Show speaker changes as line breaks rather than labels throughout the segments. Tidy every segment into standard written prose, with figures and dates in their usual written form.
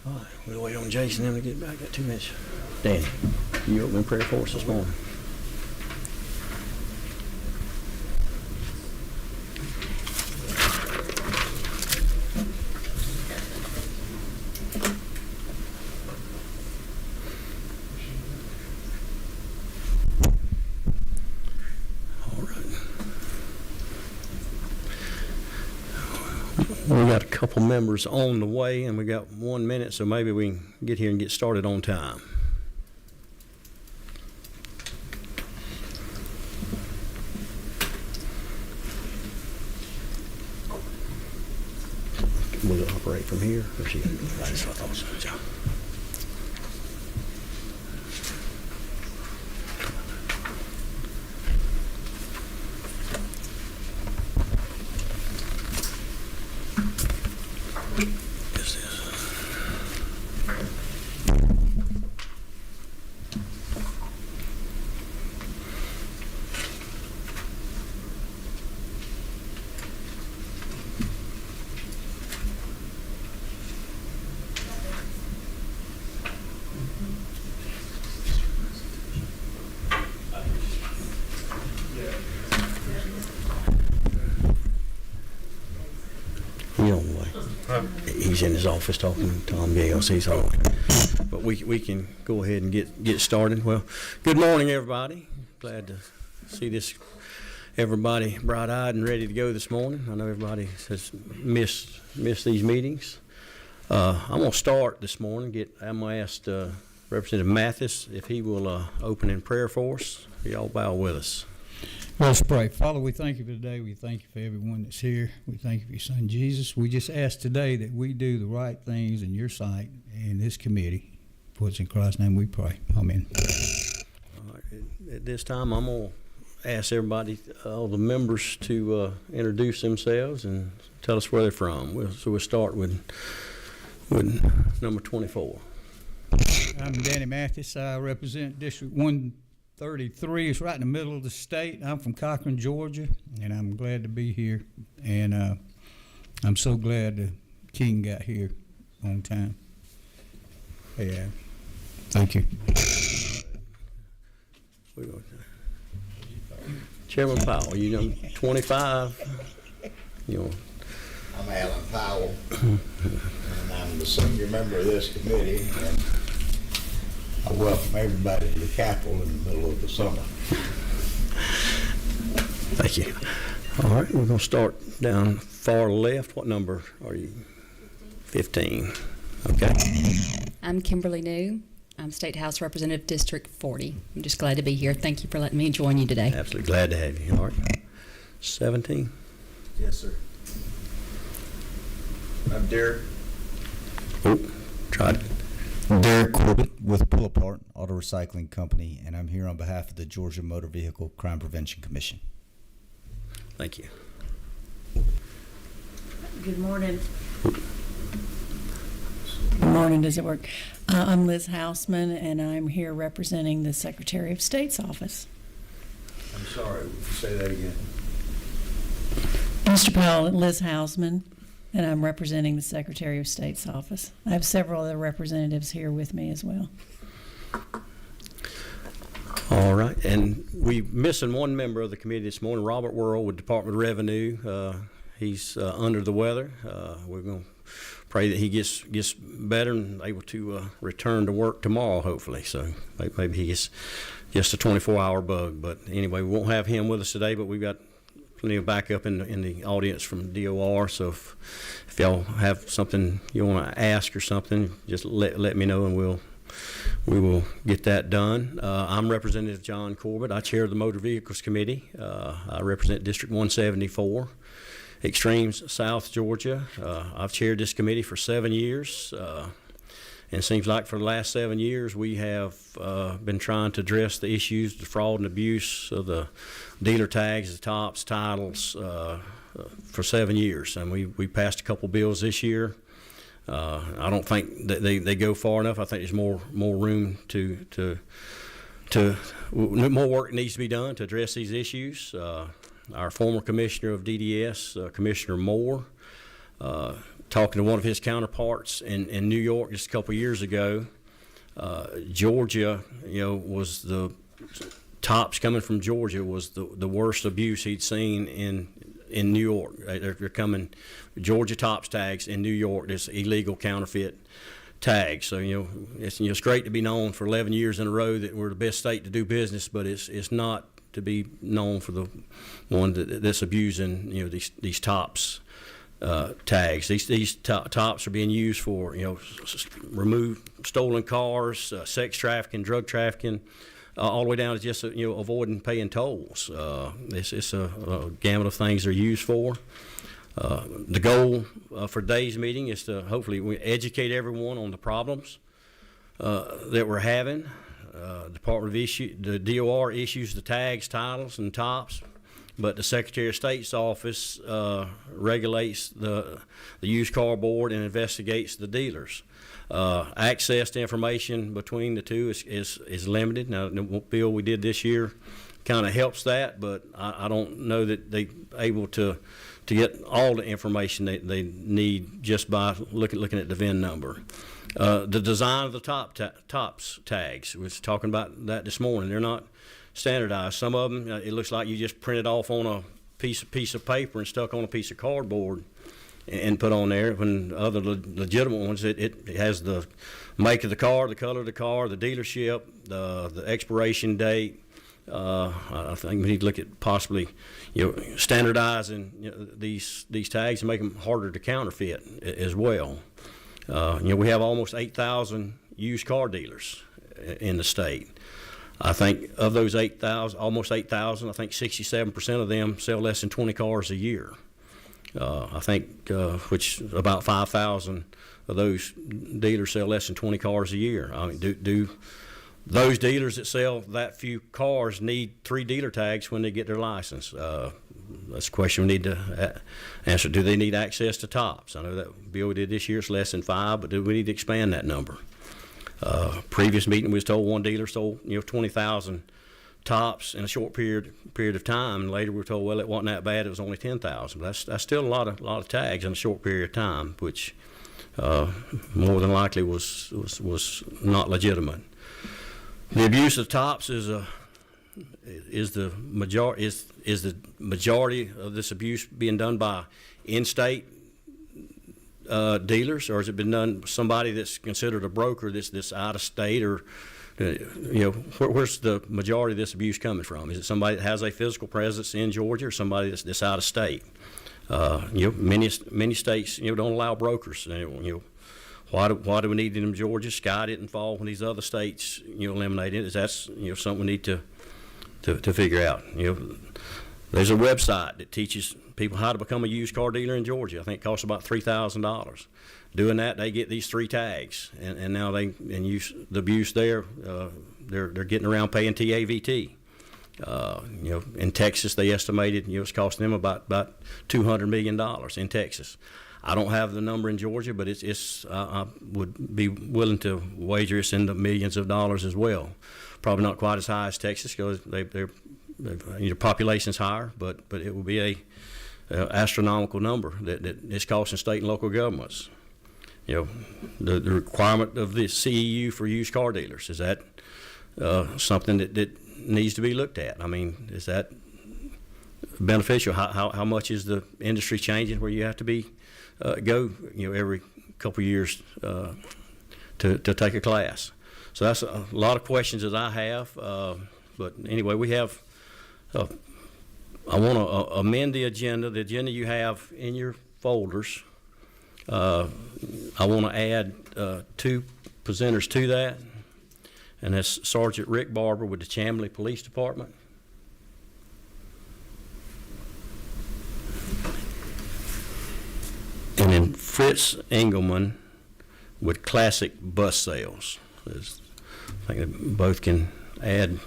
All right, we'll wait on Jason and them to get back. Got 2 minutes. Danny, you open prayer for us this morning. We got a couple members on the way, and we got 1 minute, so maybe we can get here and get started on time. Will it operate from here? Or she? That's what I thought so. He's in his office talking to Tom Gales. He's on. But we can go ahead and get started. Well, good morning, everybody. Glad to see everybody bright-eyed and ready to go this morning. I know everybody has missed these meetings. I'm going to start this morning. I'm going to ask Representative Mathis if he will open in prayer for us. Y'all bow with us.
Let's pray. Father, we thank you for today. We thank you for everyone that's here. We thank you for your son, Jesus. We just ask today that we do the right things in your sight and this committee. For it's in Christ's name we pray. Amen.
All right. At this time, I'm going to ask everybody, all the members, to introduce themselves and tell us where they're from. So we'll start with number 24.
I'm Danny Mathis. I represent District 133. It's right in the middle of the state. I'm from Cochran, Georgia, and I'm glad to be here. And I'm so glad the King got here on time. Yeah. Thank you.
Chairman Powell, you know, 25. You know.
I'm Alan Powell, and I'm the senior member of this committee. And I welcome everybody to the Capitol in the middle of the summer.
Thank you. All right, we're going to start down far left. What number are you? 15. Okay.
I'm Kimberly New. I'm State House Representative District 40. I'm just glad to be here. Thank you for letting me join you today.
Absolutely glad to have you. All right. 17.
Yes, sir. I'm Derek.
Oh, tried it.
Derek Corbett with Pull Apart Auto Recycling Company, and I'm here on behalf of the Georgia Motor Vehicle Crime Prevention Commission.
Thank you.
Good morning. Good morning. Does it work? I'm Liz Hausman, and I'm here representing the Secretary of State's office.
I'm sorry, would you say that again?
Mr. Powell, Liz Hausman, and I'm representing the Secretary of State's office. I have several other representatives here with me as well.
All right, and we're missing one member of the committee this morning, Robert Worrell with Department of Revenue. He's under the weather. We're going to pray that he gets better and able to return to work tomorrow, hopefully. So maybe he gets just a 24-hour bug. But anyway, we won't have him with us today, but we've got plenty of backup in the audience from DOR. So if y'all have something you want to ask or something, just let me know, and we will get that done. I'm Representative John Corbett. I chair the Motor Vehicles Committee. I represent District 174, Extremes, South Georgia. I've chaired this committee for 7 years. And it seems like for the last 7 years we have been trying to address the issues, the fraud and abuse of the dealer tags, the tops, titles for 7 years. And we passed a couple bills this year. I don't think that they go far enough. I think there's more room to more work needs to be done to address these issues. Our former commissioner of DDS, Commissioner Moore, talking to one of his counterparts in New York just a couple of years ago, Georgia, was the tops coming from Georgia was the worst abuse he'd seen in New York. They're coming Georgia tops tags in New York. This illegal counterfeit tags. So it's great to be known for 11 years in a row that we're the best state to do business, but it's not to be known for the one that's abusing these tops tags. These tops are being used for remove stolen cars, sex trafficking, drug trafficking, all the way down to just avoiding paying tolls. It's a gamut of things they're used for. The goal for today's meeting is to hopefully we educate everyone on the problems that we're having. The DOR issues the tags, titles, and tops, but the Secretary of State's office regulates the used car board and investigates the dealers. Access to information between the two is limited. Now, the bill we did this year kind of helps that, but I don't know that they're able to get all the information they need just by looking at the VIN number. The design of the tops tags, we was talking about that this morning. They're not standardized. Some of them, it looks like you just printed off on a piece of paper and stuck on a piece of cardboard and put on there. When other legitimate ones, it has the make of the car, the color of the car, the dealership, the expiration date. I think we need to look at possibly, standardizing these tags and make them harder to counterfeit as well. We have almost 8,000 used car dealers in the state. I think of those 8,000, almost 8,000, I think 67% of them sell less than 20 cars a year. I think, which about 5,000 of those dealers sell less than 20 cars a year. I mean, do those dealers that sell that few cars need 3 dealer tags when they get their license? That's a question we need to answer. Do they need access to tops? I know that bill we did this year is less than 5, but do we need to expand that number? Previous meeting, we was told one dealer sold 20,000 tops in a short period of time, and later we were told, well, it wasn't that bad. It was only 10,000. That's still a lot of tags in a short period of time, which more than likely was not legitimate. The abuse of tops is the majority of this abuse being done by in-state dealers, or has it been done by somebody that's considered a broker that's out of state, or where's the majority of this abuse coming from? Is it somebody that has a physical presence in Georgia, or somebody that's out of state? Many states don't allow brokers. Why do we need it in Georgia? Sky didn't fall when these other states eliminated it. That's something we need to figure out. There's a website that teaches people how to become a used car dealer in Georgia. I think it costs about $3,000. Doing that, they get these 3 tags, and now use the abuse there. They're getting around paying TAVT. In Texas, they estimated it's costing them about $200 million in Texas. I don't have the number in Georgia, but I would be willing to wager it's in the millions of dollars as well. Probably not quite as high as Texas because their population's higher, but it will be a astronomical number that is costing state and local governments. The requirement of the CEU for used car dealers, is that something that needs to be looked at? I mean, is that beneficial? How much is the industry changing where you have to be go every couple of years to take a class? So that's a lot of questions that I have. But anyway, we have. I want to amend the agenda. The agenda you have in your folders. I want to add 2 presenters to that, and that's Sergeant Rick Barber with the Chamblee Police Department. And then Fritz Engelman with Classic Bus Sales. I think they both can add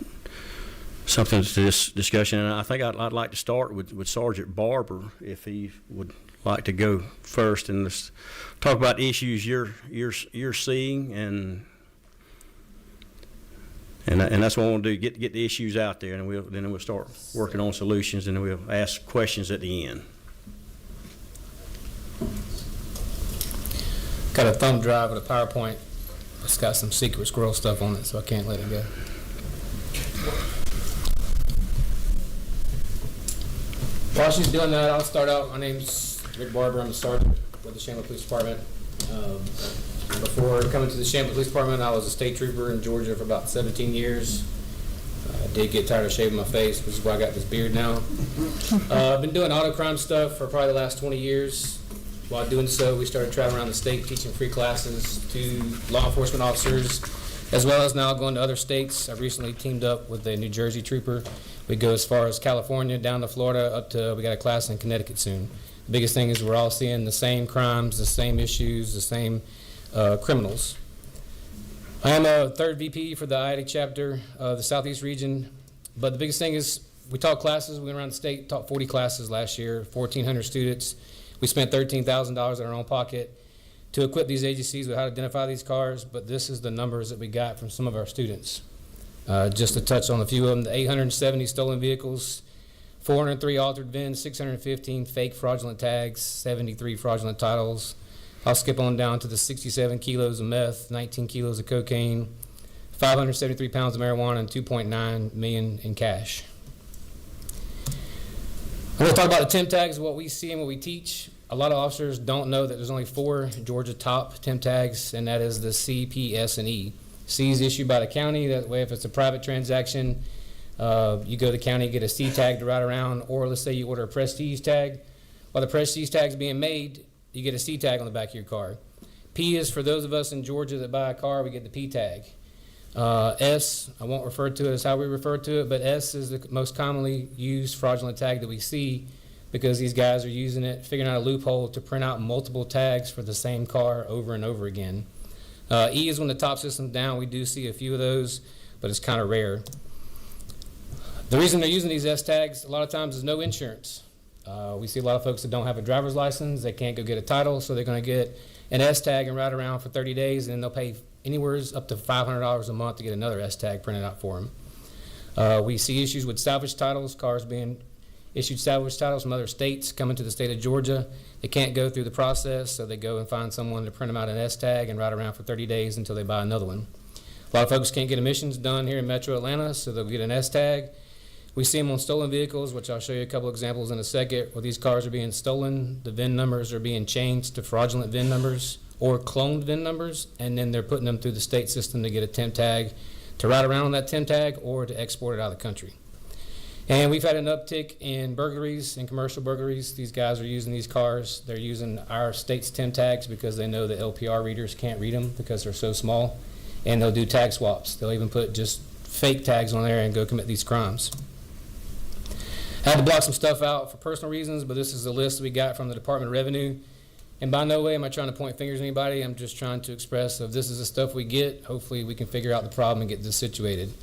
something to this discussion, and I think I'd like to start with Sergeant Barber, if he would like to go first, and let's talk about issues you're seeing, and that's what I want to do, get the issues out there, and then we'll start working on solutions, and then we'll ask questions at the end.
got a thumb drive with a PowerPoint. It's got some secret squirrel stuff on it, so I can't let it go. While she's doing that, I'll start out. My name's Rick Barber. I'm a sergeant with the Chamberlain Police Department. Before coming to the Chamberlain Police Department, I was a state trooper in Georgia for about 17 years. I did get tired of shaving my face, which is why I got this beard now. I've been doing auto crime stuff for probably the last 20 years. While doing so, we started traveling around the state teaching free classes to law enforcement officers, as well as now going to other states. I've recently teamed up with a New Jersey trooper. We go as far as California, down to Florida, up to, we got a class in Connecticut soon. The biggest thing is we're all seeing the same crimes, the same issues, the same criminals. I am a third VP for the Untitled Chapter of the Southeast region, but the biggest thing is we taught classes. We went around the state, taught 40 classes last year, 1,400 students. We spent $13,000 out of our own pocket to equip these agencies with how to identify these cars, but this is the numbers that we got from some of our students. Just to touch on a few of them, the 870 stolen vehicles, 403 altered VINs, 615 fake fraudulent tags, 73 fraudulent titles. I'll skip on down to the 67 kilos of meth, 19 kilos of cocaine, 573 pounds of marijuana, and $2.9 million in cash. I'm going to talk about the temp tags, what we see and what we teach. A lot of officers don't know that there's only 4 Georgia top temp tags, and that is the C, P, S, and E. C is issued by the county. That way, if it's a private transaction, you go to the county, get a C tag to ride around, or let's say you order a Prestige tag. While the Prestige tag's being made, you get a C tag on the back of your car. P is for those of us in Georgia that buy a car, we get the P tag. S, I won't refer to it as how we refer to it, but S is the most commonly used fraudulent tag that we see because these guys are using it, figuring out a loophole to print out multiple tags for the same car over and over again. E is when the top system's down. We do see a few of those, but it's kind of rare. The reason they're using these S tags a lot of times is no insurance. We see a lot of folks that don't have a driver's license. They can't go get a title, so they're going to get an S tag and ride around for 30 days, and then they'll pay anywhere up to $500 a month to get another S tag printed out for them. We see issues with salvage titles, cars being issued salvage titles from other states coming to the state of Georgia. They can't go through the process, so they go and find someone to print them out an S tag and ride around for 30 days until they buy another one. A lot of folks can't get emissions done here in Metro Atlanta, so they'll get an S tag. We see them on stolen vehicles, which I'll show you a couple examples in a second, where these cars are being stolen. The VIN numbers are being changed to fraudulent VIN numbers or cloned VIN numbers, and then they're putting them through the state system to get a temp tag to ride around on that temp tag or to export it out of the country. And we've had an uptick in burglaries, in commercial burglaries. These guys are using these cars. They're using our state's temp tags because they know the LPR readers can't read them because they're so small, and they'll do tag swaps. They'll even put just fake tags on there and go commit these crimes. I had to block some stuff out for personal reasons, but this is a list we got from the Department of Revenue. And by no way am I trying to point fingers at anybody. I'm just trying to express if this is the stuff we get, hopefully we can figure out the problem and get this situated.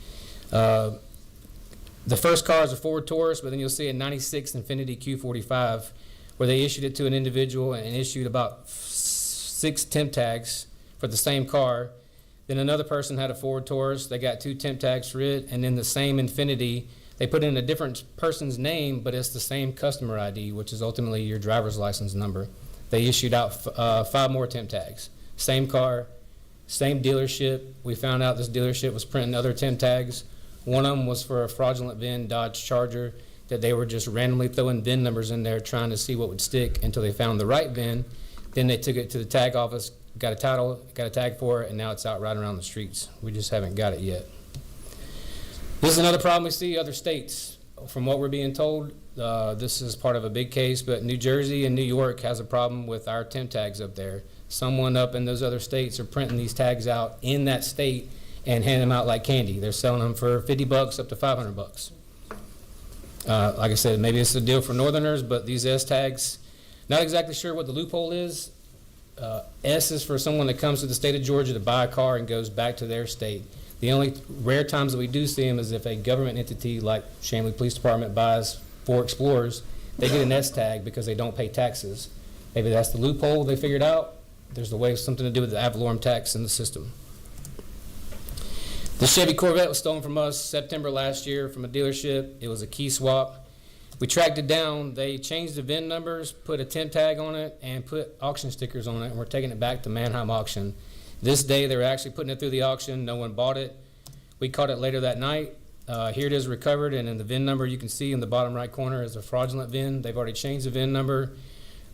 The first car is a Ford Taurus, but then you'll see a 96 Infiniti Q45 where they issued it to an individual and issued about 6 temp tags for the same car. Then another person had a Ford Taurus. They got 2 temp tags for it, and then the same Infiniti, they put in a different person's name, but it's the same customer ID, which is ultimately your driver's license number. They issued out 5 more temp tags. Same car, same dealership. We found out this dealership was printing other temp tags. One of them was for a fraudulent VIN Dodge Charger that they were just randomly throwing VIN numbers in there trying to see what would stick until they found the right VIN. Then they took it to the tag office, got a title, got a tag for it, and now it's out right around the streets. We just haven't got it yet. This is another problem we see other states. From what we're being told, this is part of a big case, but New Jersey and New York has a problem with our temp tags up there. Someone up in those other states are printing these tags out in that state and handing them out like candy. They're selling them for $50 up to $500. Like I said, maybe it's a deal for Northerners, but these S tags, not exactly sure what the loophole is. S is for someone that comes to the state of Georgia to buy a car and goes back to their state. The only rare times that we do see them is if a government entity like Chamberlain Police Department buys 4 Explorers, they get an S tag because they don't pay taxes. Maybe that's the loophole they figured out. There's a way, something to do with the ad valorem tax in the system. The Chevy Corvette was stolen from us September last year from a dealership. It was a key swap. We tracked it down. They changed the VIN numbers, put a temp tag on it, and put auction stickers on it, and we're taking it back to Mannheim Auction. This day, they were actually putting it through the auction. No one bought it. We caught it later that night. Here it is recovered, and in the VIN number you can see in the bottom right corner is a fraudulent VIN. They've already changed the VIN number,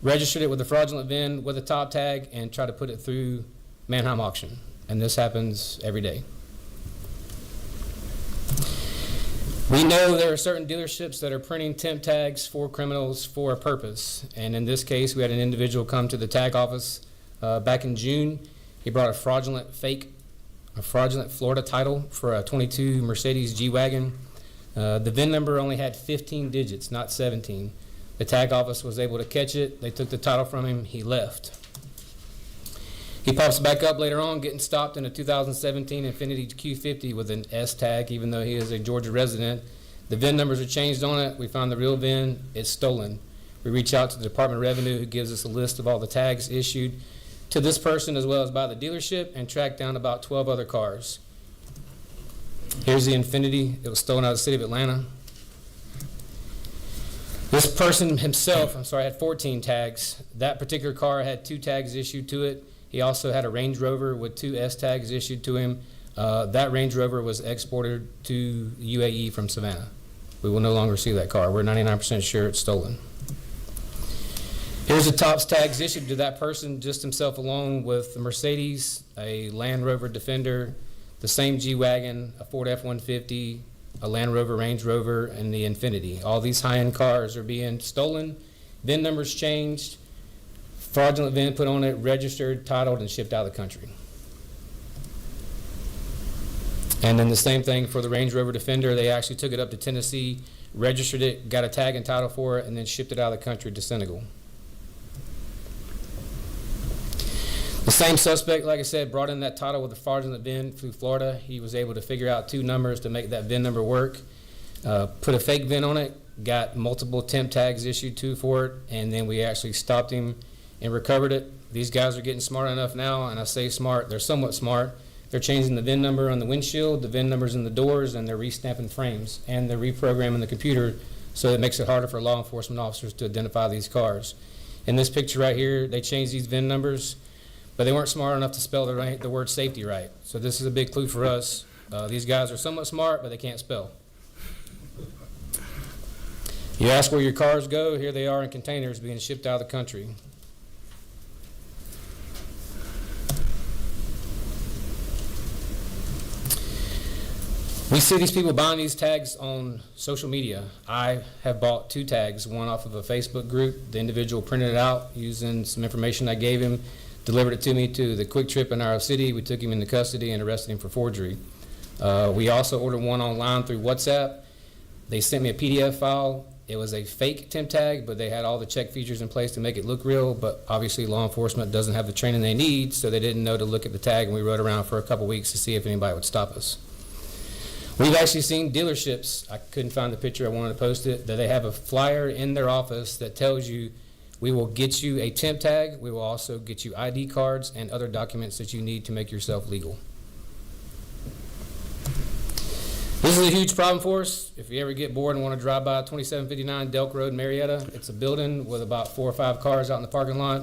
registered it with the fraudulent VIN with a top tag, and tried to put it through Mannheim Auction. And this happens every day. We know there are certain dealerships that are printing temp tags for criminals for a purpose. And in this case, we had an individual come to the tag office back in June. He brought a fraudulent Florida title for a 22 Mercedes G-Wagon. The VIN number only had 15 digits, not 17. The tag office was able to catch it. They took the title from him. He left. He pops back up later on, getting stopped in a 2017 Infiniti Q50 with an S tag, even though he is a Georgia resident. The VIN numbers are changed on it. We found the real VIN. It's stolen. We reach out to the Department of Revenue, who gives us a list of all the tags issued to this person as well as by the dealership, and track down about 12 other cars. Here's the Infiniti. It was stolen out of the city of Atlanta. This person himself, had 14 tags. That particular car had 2 tags issued to it. He also had a Range Rover with 2 S tags issued to him. That Range Rover was exported to UAE from Savannah. We will no longer see that car. We're 99% sure it's stolen. Here's the tops tags issued to that person, just himself alone, with a Mercedes, a Land Rover Defender, the same G-Wagon, a Ford F-150, a Land Rover Range Rover, and the Infiniti. All these high-end cars are being stolen, VIN numbers changed, fraudulent VIN put on it, registered, titled, and shipped out of the country. And then the same thing for the Range Rover Defender. They actually took it up to Tennessee, registered it, got a tag and title for it, and then shipped it out of the country to Senegal. The same suspect, like I said, brought in that title with a fraudulent VIN through Florida. He was able to figure out 2 numbers to make that VIN number work, put a fake VIN on it, got multiple temp tags issued for it, and then we actually stopped him and recovered it. These guys are getting smart enough now, and I say smart, they're somewhat smart. They're changing the VIN number on the windshield, the VIN numbers in the doors, and they're restamping frames, and they're reprogramming the computer so it makes it harder for law enforcement officers to identify these cars. In this picture right here, they changed these VIN numbers, but they weren't smart enough to spell the word safety right. So this is a big clue for us. These guys are somewhat smart, but they can't spell. You ask where your cars go, here they are in containers being shipped out of the country. We see these people buying these tags on social media. I have bought 2 tags, one off of a Facebook group. The individual printed it out using some information I gave him, delivered it to me to the Quick Trip in our city. We took him into custody and arrested him for forgery. We also ordered one online through WhatsApp. They sent me a PDF file. It was a fake temp tag, but they had all the check features in place to make it look real, but obviously law enforcement doesn't have the training they need, so they didn't know to look at the tag, and we rode around for a couple weeks to see if anybody would stop us. We've actually seen dealerships, I couldn't find the picture, I wanted to post it, that they have a flyer in their office that tells you, we will get you a temp tag, we will also get you ID cards and other documents that you need to make yourself legal. This is a huge problem for us. If you ever get bored and want to drive by 2759 Delk Road, Marietta, it's a building with about 4 or 5 cars out in the parking lot.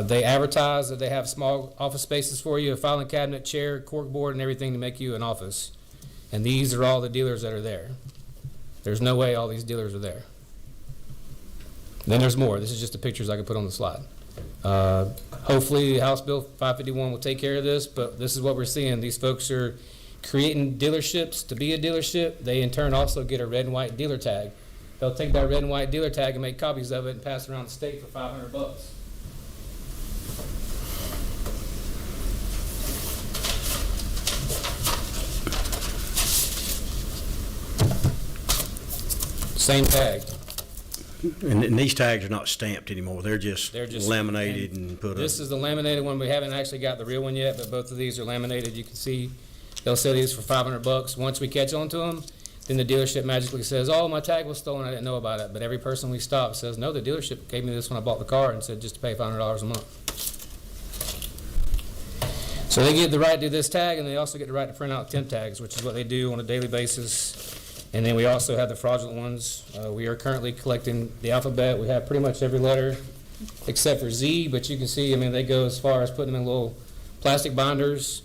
They advertise that they have small office spaces for you, a filing cabinet, chair, cork board, and everything to make you an office. And these are all the dealers that are there. There's no way all these dealers are there. Then there's more. This is just the pictures I could put on the slide. Hopefully House Bill 551 will take care of this, but this is what we're seeing. These folks are creating dealerships to be a dealership. They in turn also get a red and white dealer tag. They'll take that red and white dealer tag and make copies of it and pass it around the state for $500. Same tag.
And these tags are not stamped anymore. They're just laminated and put up.
This is the laminated one. We haven't actually got the real one yet, but both of these are laminated. You can see they'll sell these for $500. Once we catch on to them, then the dealership magically says, oh, my tag was stolen, I didn't know about it. But every person we stop says, no, the dealership gave me this when I bought the car and said just to pay $500 a month. So they get the right to do this tag, and they also get the right to print out temp tags, which is what they do on a daily basis. And then we also have the fraudulent ones. We are currently collecting the alphabet. We have pretty much every letter except for Z, but you can see, I mean, they go as far as putting them in little plastic binders.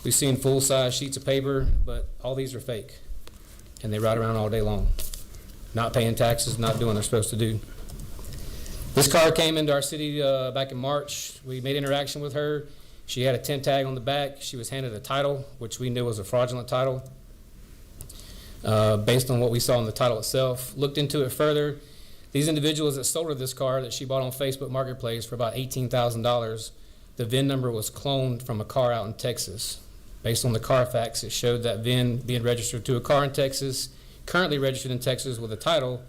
We've seen full-size sheets of paper, but all these are fake. And they ride around all day long, not paying taxes, not doing what they're supposed to do. This car came into our city back in March. We made interaction with her. She had a temp tag on the back. She was handed a title, which we knew was a fraudulent title. Based on what we saw in the title itself. Looked into it further. These individuals that sold her this car that she bought on Facebook Marketplace for about $18,000, the VIN number was cloned from a car out in Texas. Based on the Carfax, it showed that VIN being registered to a car in Texas, currently registered in Texas with a title.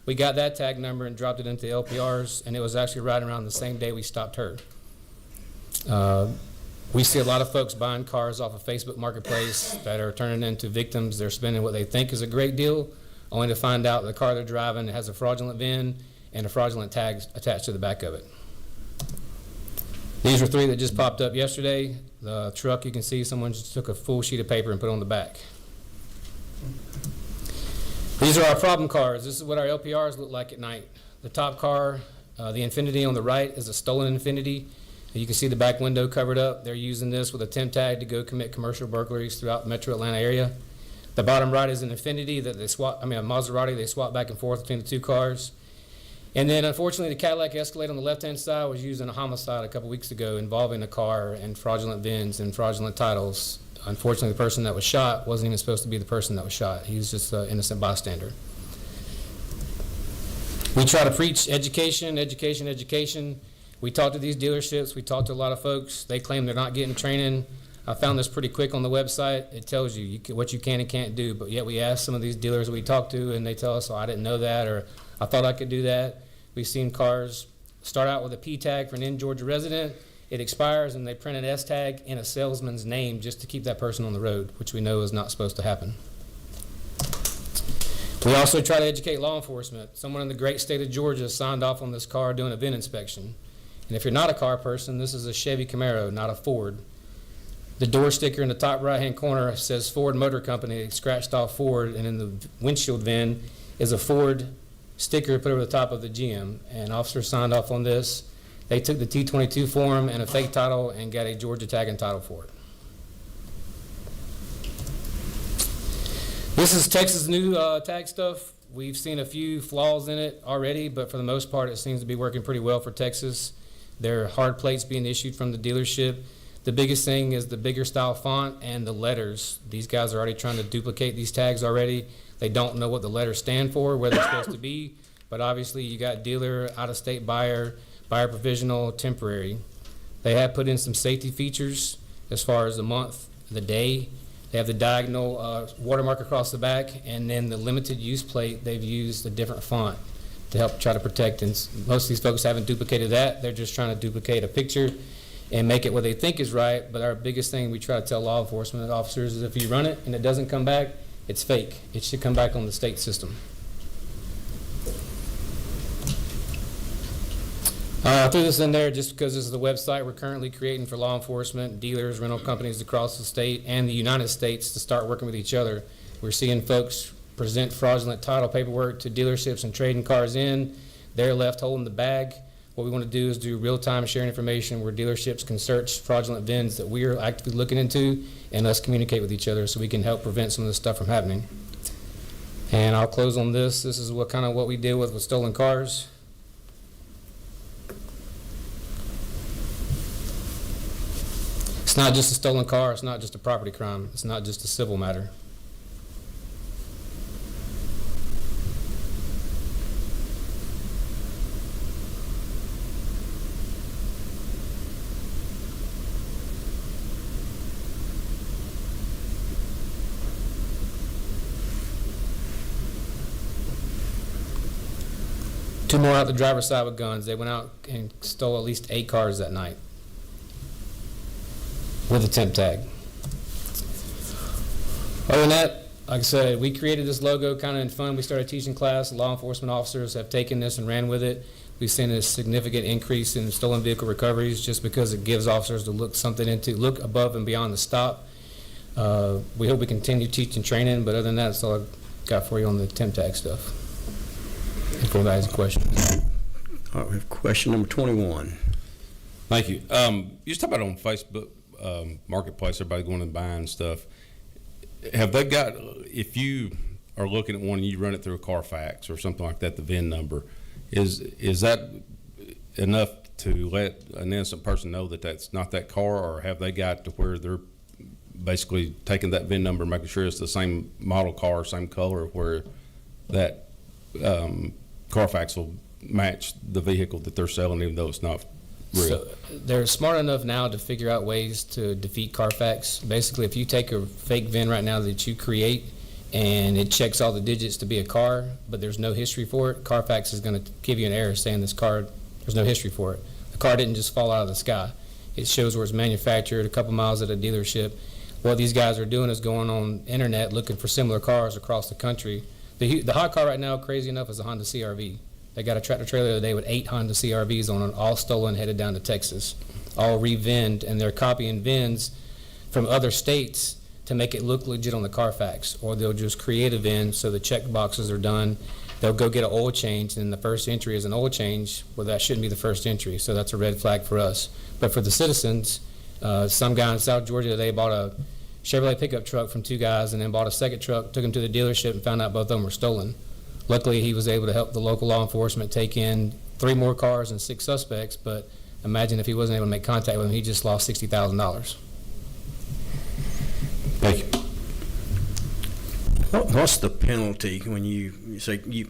We got that tag number and dropped it into LPRs, and it was actually right around the same day we stopped her. We see a lot of folks buying cars off of Facebook Marketplace that are turning into victims. They're spending what they think is a great deal, only to find out the car they're driving has a fraudulent VIN and a fraudulent tag attached to the back of it. These are 3 that just popped up yesterday. The truck, you can see someone just took a full sheet of paper and put it on the back. These are our problem cars. This is what our LPRs look like at night. The top car, the Infiniti on the right, is a stolen Infiniti. You can see the back window covered up. They're using this with a temp tag to go commit commercial burglaries throughout the metro Atlanta area. The bottom right is an Infiniti that they swap, a Maserati, they swap back and forth between the 2 cars. And then unfortunately the Cadillac Escalade on the left-hand side was used in a homicide a couple weeks ago involving a car and fraudulent VINs and fraudulent titles. Unfortunately, the person that was shot wasn't even supposed to be the person that was shot. He was just an innocent bystander. We try to preach education, education, education. We talk to these dealerships. We talk to a lot of folks. They claim they're not getting training. I found this pretty quick on the website. It tells you what you can and can't do, but yet we ask some of these dealers that we talk to, and they tell us, oh, I didn't know that, or I thought I could do that. We've seen cars start out with a P tag for an in-Georgia resident. It expires, and they print an S tag in a salesman's name just to keep that person on the road, which we know is not supposed to happen. We also try to educate law enforcement. Someone in the great state of Georgia signed off on this car doing a VIN inspection. And if you're not a car person, this is a Chevy Camaro, not a Ford. The door sticker in the top right-hand corner says Ford Motor Company. It scratched off Ford, and in the windshield VIN is a Ford sticker put over the top of the GM. And officers signed off on this. They took the T22 form and a fake title and got a Georgia tag and title for it. This is Texas new tag stuff. We've seen a few flaws in it already, but for the most part, it seems to be working pretty well for Texas. There are hard plates being issued from the dealership. The biggest thing is the bigger style font and the letters. These guys are already trying to duplicate these tags already. They don't know what the letters stand for, where they're supposed to be, but obviously you got dealer, out-of-state buyer, buyer provisional, temporary. They have put in some safety features as far as the month, the day. They have the diagonal watermark across the back, and then the limited use plate, they've used a different font to help try to protect. And most of these folks haven't duplicated that. They're just trying to duplicate a picture and make it what they think is right. But our biggest thing we try to tell law enforcement officers is if you run it and it doesn't come back, it's fake. It should come back on the state system. I threw this in there just because this is the website we're currently creating for law enforcement, dealers, rental companies across the state and the United States to start working with each other. We're seeing folks present fraudulent title paperwork to dealerships and trading cars in. They're left holding the bag. What we want to do is do real-time sharing information where dealerships can search fraudulent VINs that we are actively looking into and us communicate with each other so we can help prevent some of this stuff from happening. And I'll close on this. This is what we deal with stolen cars. It's not just a stolen car. It's not just a property crime. It's not just a civil matter. Two more out the driver's side with guns. They went out and stole at least 8 cars that night with a temp tag. Other than that, like I said, we created this logo kind of in fun. We started teaching class. Law enforcement officers have taken this and ran with it. We've seen a significant increase in stolen vehicle recoveries just because it gives officers to look above and beyond the stop. We hope we continue teaching training, but other than that, that's all got for you on the temp tag stuff. If anybody has a question.
All right, we have question number 21.
Thank you. You just talk about on Facebook Marketplace, everybody going and buying stuff. Have they got, if you are looking at one and you run it through a Carfax or something like that, the VIN number, is that enough to let an innocent person know that that's not that car, or have they got to where they're basically taking that VIN number and making sure it's the same model car, same color, where that Carfax will match the vehicle that they're selling even though it's not real?
So they're smart enough now to figure out ways to defeat Carfax. Basically, if you take a fake VIN right now that you create and it checks all the digits to be a car, but there's no history for it, Carfax is going to give you an error saying this car, there's no history for it. The car didn't just fall out of the sky. It shows where it's manufactured, a couple miles at a dealership. What these guys are doing is going on internet looking for similar cars across the country. The hot car right now, crazy enough, is a Honda CR-V. They got a tractor trailer the other day with 8 Honda CR-Vs on it, all stolen, headed down to Texas, all re-VINed, and they're copying VINs from other states to make it look legit on the Carfax. Or they'll just create a VIN so the check boxes are done. They'll go get an oil change, and the first entry is an oil change. Well, that shouldn't be the first entry, so that's a red flag for us. But for the citizens, some guy in South Georgia, they bought a Chevrolet pickup truck from 2 guys and then bought a second truck, took them to the dealership, and found out both of them were stolen. Luckily, he was able to help the local law enforcement take in 3 more cars and 6 suspects, but imagine if he wasn't able to make contact with them, he just lost $60,000.
Thank you.
What's the penalty when you say you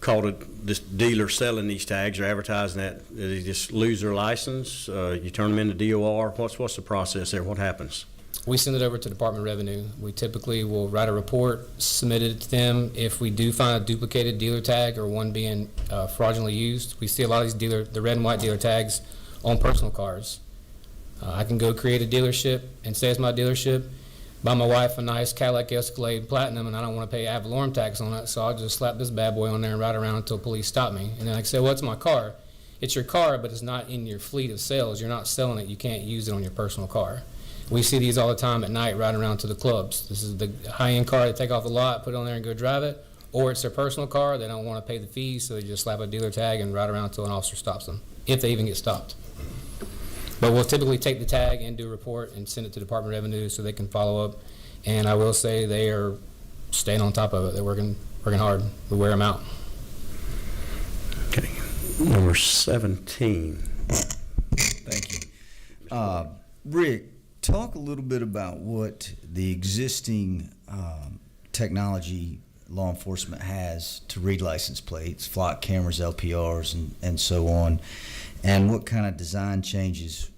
caught this dealer selling these tags or advertising that? Do they just lose their license? You turn them into DOR? What's the process there? What happens?
We send it over to Department of Revenue. We typically will write a report, submit it to them. If we do find a duplicated dealer tag or one being fraudulently used, we see a lot of these the red and white dealer tags on personal cars. I can go create a dealership and say it's my dealership, buy my wife a nice Cadillac Escalade Platinum, and I don't want to pay ad valorem tax on it, so I'll just slap this bad boy on there and ride around until police stop me. And then I can say, well, it's my car. It's your car, but it's not in your fleet of sales. You're not selling it. You can't use it on your personal car. We see these all the time at night riding around to the clubs. This is the high-end car they take off the lot, put it on there and go drive it, or it's their personal car. They don't want to pay the fees, so they just slap a dealer tag and ride around until an officer stops them, if they even get stopped. But we'll typically take the tag and do a report and send it to Department of Revenue so they can follow up. And I will say they are staying on top of it. They're working hard. We wear them out.
Okay. Number 17.
Thank you. Rick, talk a little bit about what the existing technology law enforcement has to read license plates, flock cameras, LPRs, and so on, and what kind of design changes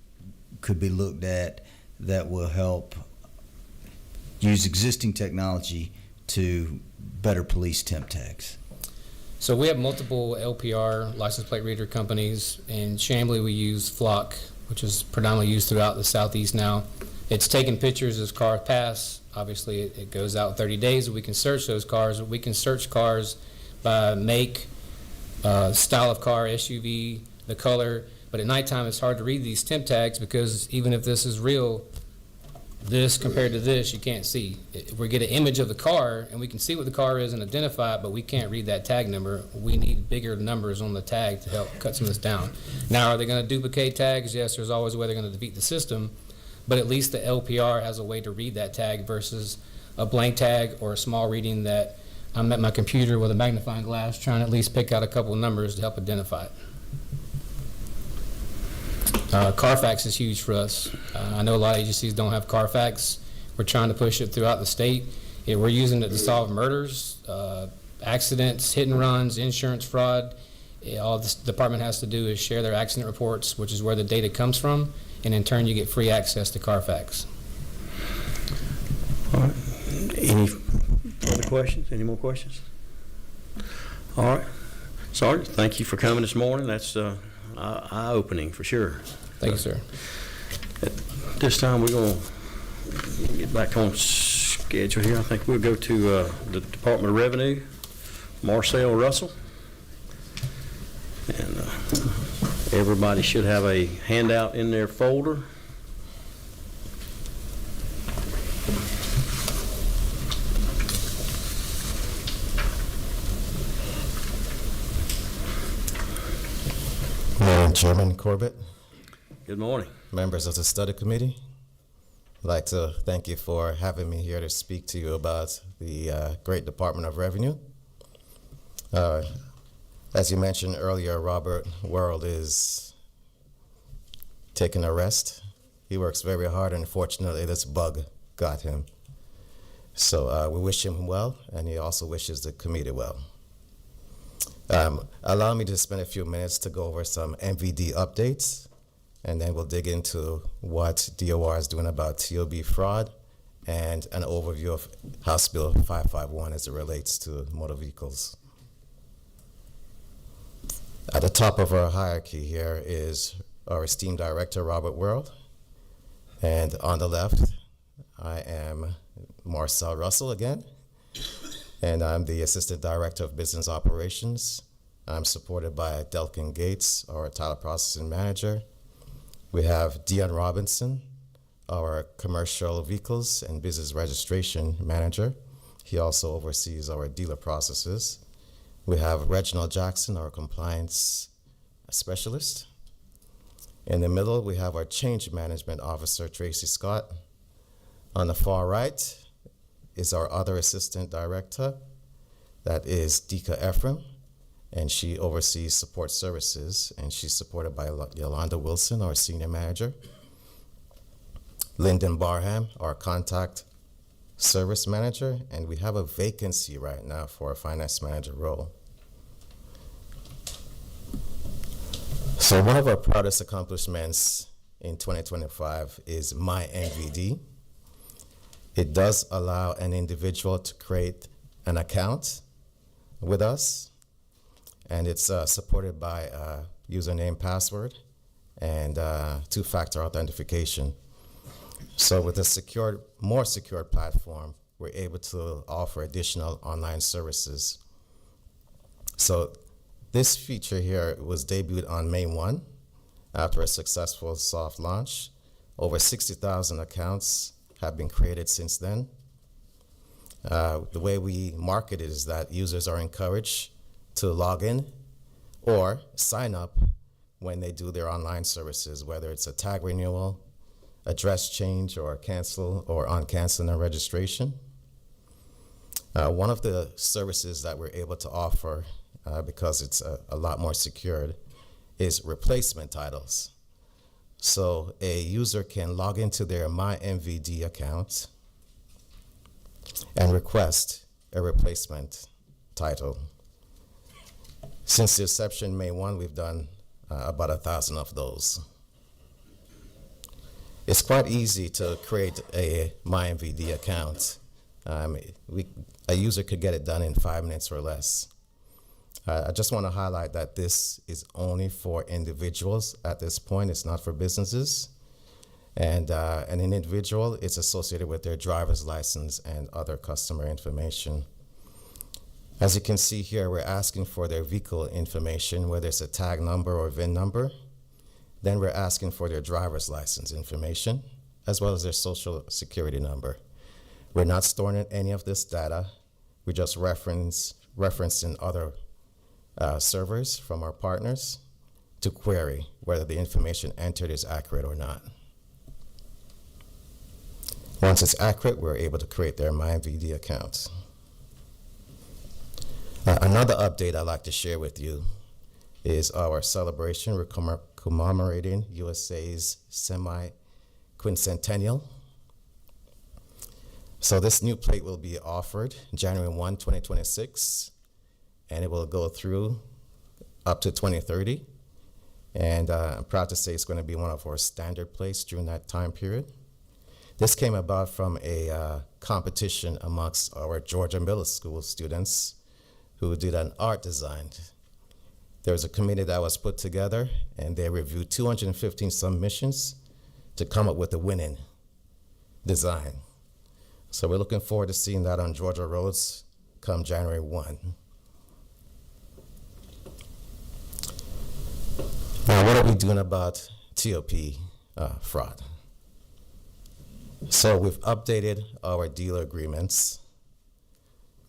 could be looked at that will help use existing technology to better police temp tags.
So we have multiple LPR license plate reader companies. In Chamblee, we use Flock, which is predominantly used throughout the southeast now. It's taking pictures as cars pass. Obviously, it goes out 30 days. We can search those cars. We can search cars by make, style of car, SUV, the color. But at nighttime, it's hard to read these temp tags because even if this is real, this compared to this, you can't see. We get an image of the car, and we can see what the car is and identify it, but we can't read that tag number. We need bigger numbers on the tag to help cut some of this down. Now, are they going to duplicate tags? Yes, there's always a way they're going to defeat the system, but at least the LPR has a way to read that tag versus a blank tag or a small reading that I'm at my computer with a magnifying glass trying to at least pick out a couple of numbers to help identify it. Carfax is huge for us. I know a lot of agencies don't have Carfax. We're trying to push it throughout the state. We're using it to solve murders, accidents, hit and runs, insurance fraud. All this department has to do is share their accident reports, which is where the data comes from, and in turn you get free access to Carfax.
All right. Any other questions? Any more questions? All right. Sergeant, thank you for coming this morning. That's eye-opening for sure.
Thank you, sir.
At this time, we're going to get back on schedule here. I think we'll go to the Department of Revenue, Marcel Russell. And everybody should have a handout in their folder.
Chairman Corbett,
Good morning.
members of the study committee, I'd like to thank you for having me here to speak to you about the great Department of Revenue. As you mentioned earlier, Robert World is taking a rest. He works very hard, and unfortunately, this bug got him. So we wish him well, and he also wishes the committee well. Allow me to spend a few minutes to go over some MVD updates, and then we'll dig into what DOR is doing about TOB fraud and an overview of House Bill 551 as it relates to motor vehicles. At the top of our hierarchy here is our esteemed director, Robert World, and on the left, I am Marcel Russell again, and I'm the Assistant Director of Business Operations. I'm supported by Delkin Gates, our Title Processing Manager. We have Dion Robinson, our Commercial Vehicles and Business Registration Manager. He also oversees our dealer processes. We have Reginald Jackson, our Compliance Specialist. In the middle, we have our Change Management Officer, Tracy Scott. On the far right is our other Assistant Director, that is Dika Ephraim, and she oversees support services, and she's supported by Yolanda Wilson, our Senior Manager. Lyndon Barham, our Contact Service Manager, and we have a vacancy right now for a Finance Manager role. So one of our proudest accomplishments in 2025 is My NVD. It does allow an individual to create an account with us, and it's supported by username, password, and two-factor authentication. So with a more secure platform, we're able to offer additional online services. So this feature here was debuted on May 1 after a successful soft launch. Over 60,000 accounts have been created since then. The way we market it is that users are encouraged to log in or sign up when they do their online services, whether it's a tag renewal, address change, or cancel or uncanceling a registration. One of the services that we're able to offer, because it's a lot more secured, is replacement titles. So a user can log into their MyMVD account and request a replacement title. Since the inception, May 1, we've done about 1,000 of those. It's quite easy to create a MyMVD account. A user could get it done in 5 minutes or less. I just want to highlight that this is only for individuals at this point. It's not for businesses. And an individual is associated with their driver's license and other customer information. As you can see here, we're asking for their vehicle information, whether it's a tag number or VIN number. Then we're asking for their driver's license information, as well as their social security number. We're not storing any of this data. We just referencing other servers from our partners to query whether the information entered is accurate or not. Once it's accurate, we're able to create their MyMVD accounts. Another update I'd like to share with you is our celebration. We're commemorating USA's semi-quincentennial. So this new plate will be offered January 1, 2026, and it will go through up to 2030. And I'm proud to say it's going to be one of our standard plates during that time period. This came about from a competition amongst our Georgia Middle School students who did an art design. There was a committee that was put together, and they reviewed 215 submissions to come up with a winning design. So we're looking forward to seeing that on Georgia roads come January 1. Now, what are we doing about TOP fraud? So we've updated our dealer agreements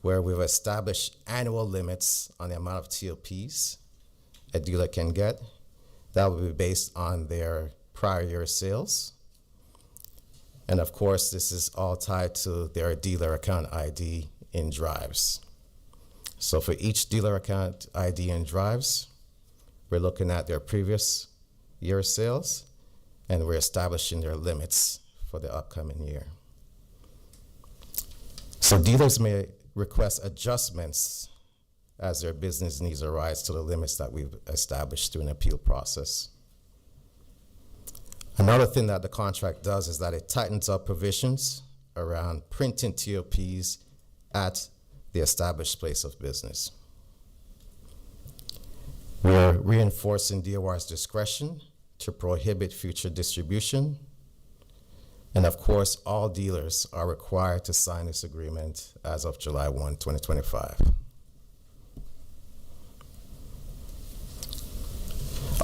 where we've established annual limits on the amount of TOPs a dealer can get. That will be based on their prior year sales. And of course, this is all tied to their dealer account ID in drives. So for each dealer account ID in drives, we're looking at their previous year sales, and we're establishing their limits for the upcoming year. So dealers may request adjustments as their business needs arise to the limits that we've established through an appeal process. Another thing that the contract does is that it tightens up provisions around printing TOPs at the established place of business. We're reinforcing DOR's discretion to prohibit future distribution. And of course, all dealers are required to sign this agreement as of July 1, 2025.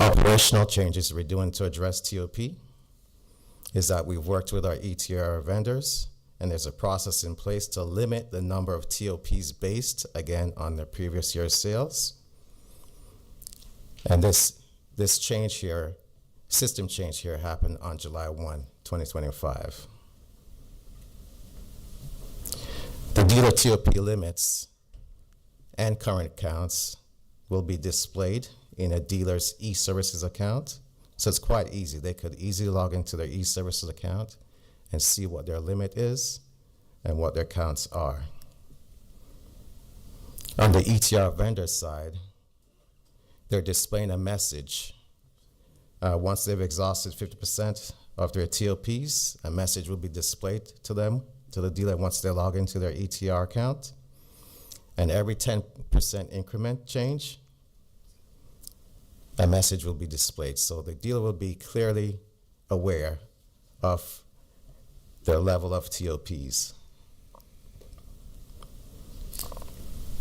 Operational changes we're doing to address TOP is that we've worked with our ETR vendors, and there's a process in place to limit the number of TOPs based, again, on their previous year's sales. And this change here, system change here, happened on July 1, 2025. The dealer TOP limits and current accounts will be displayed in a dealer's e-services account. So it's quite easy. They could easily log into their e-services account and see what their limit is and what their counts are. On the ETR vendor side, they're displaying a message. Once they've exhausted 50% of their TOPs, a message will be displayed to them, to the dealer, once they log into their ETR account. And every 10% increment change, a message will be displayed. So the dealer will be clearly aware of their level of TOPs.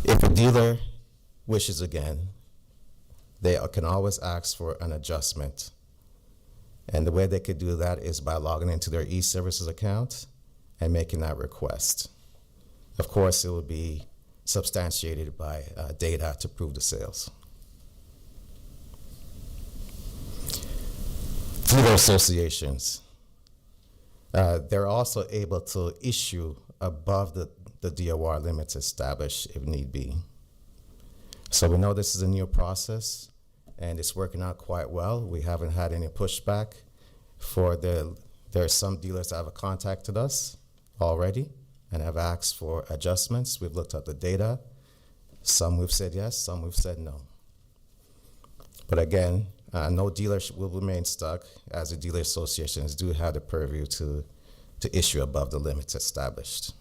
If a dealer wishes again, they can always ask for an adjustment. And the way they could do that is by logging into their e-services account and making that request. Of course, it will be substantiated by data to prove the sales. Dealer associations, they're also able to issue above the DOR limits established if need be. So we know this is a new process and it's working out quite well. We haven't had any pushback there are some dealers that have contacted us already and have asked for adjustments. We've looked at the data. Some we've said yes, some we've said no. But again, no dealer will remain stuck, as the dealer associations do have the purview to issue above the limits established.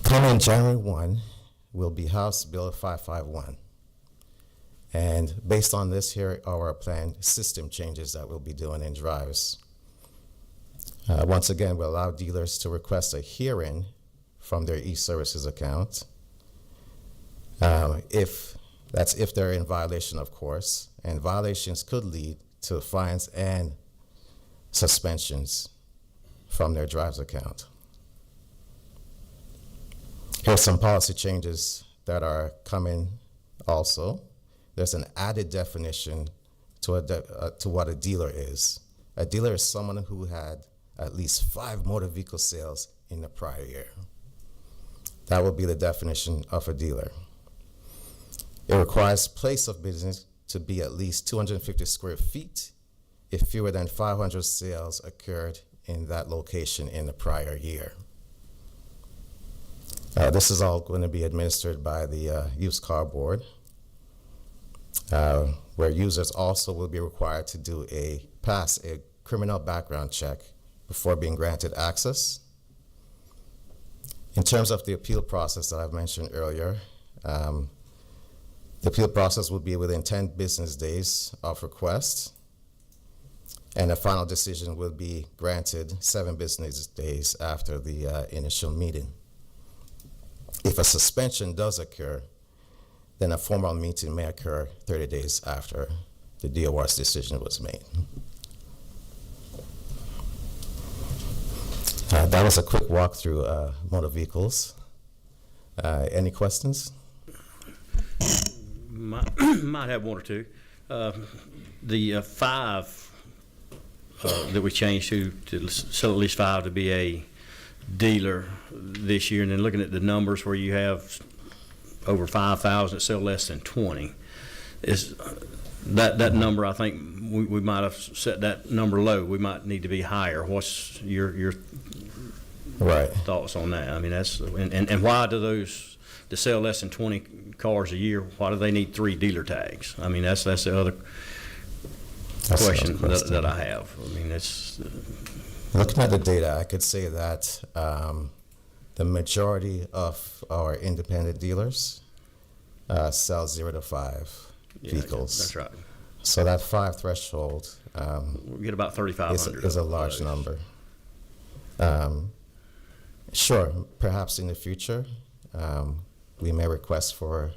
Coming January 1 will be House Bill 551. And based on this, here are our planned system changes that we'll be doing in drives. Once again, we'll allow dealers to request a hearing from their e-services account. If they're in violation, of course, and violations could lead to fines and suspensions from their drives account. Here's some policy changes that are coming also. There's an added definition to what a dealer is. A dealer is someone who had at least 5 motor vehicle sales in the prior year. That will be the definition of a dealer. It requires place of business to be at least 250 square feet if fewer than 500 sales occurred in that location in the prior year. This is all going to be administered by the used car board, where users also will be required to pass a criminal background check before being granted access. In terms of the appeal process that I've mentioned earlier, the appeal process will be within 10 business days of request, and a final decision will be granted 7 business days after the initial meeting. If a suspension does occur, then a formal meeting may occur 30 days after the DOR's decision was made. That was a quick walk through motor vehicles. Any questions?
My might have one or two. The 5 that we changed to sell at least 5 to be a dealer this year, and then looking at the numbers where you have over 5,000 that sell less than 20, is that number? I think we might have set that number low. We might need to be higher. What's your
Right.
thoughts on that? I mean, that's and why do those that sell less than 20 cars a year? Why do they need 3 dealer tags? I mean, that's the other question that I have. I mean, it's
Looking at the data, I could say that the majority of our independent dealers sell 0 to 5 vehicles.
That's right.
So that 5 threshold
We get about 3,500.
is a large number. Sure, perhaps in the future, we may request for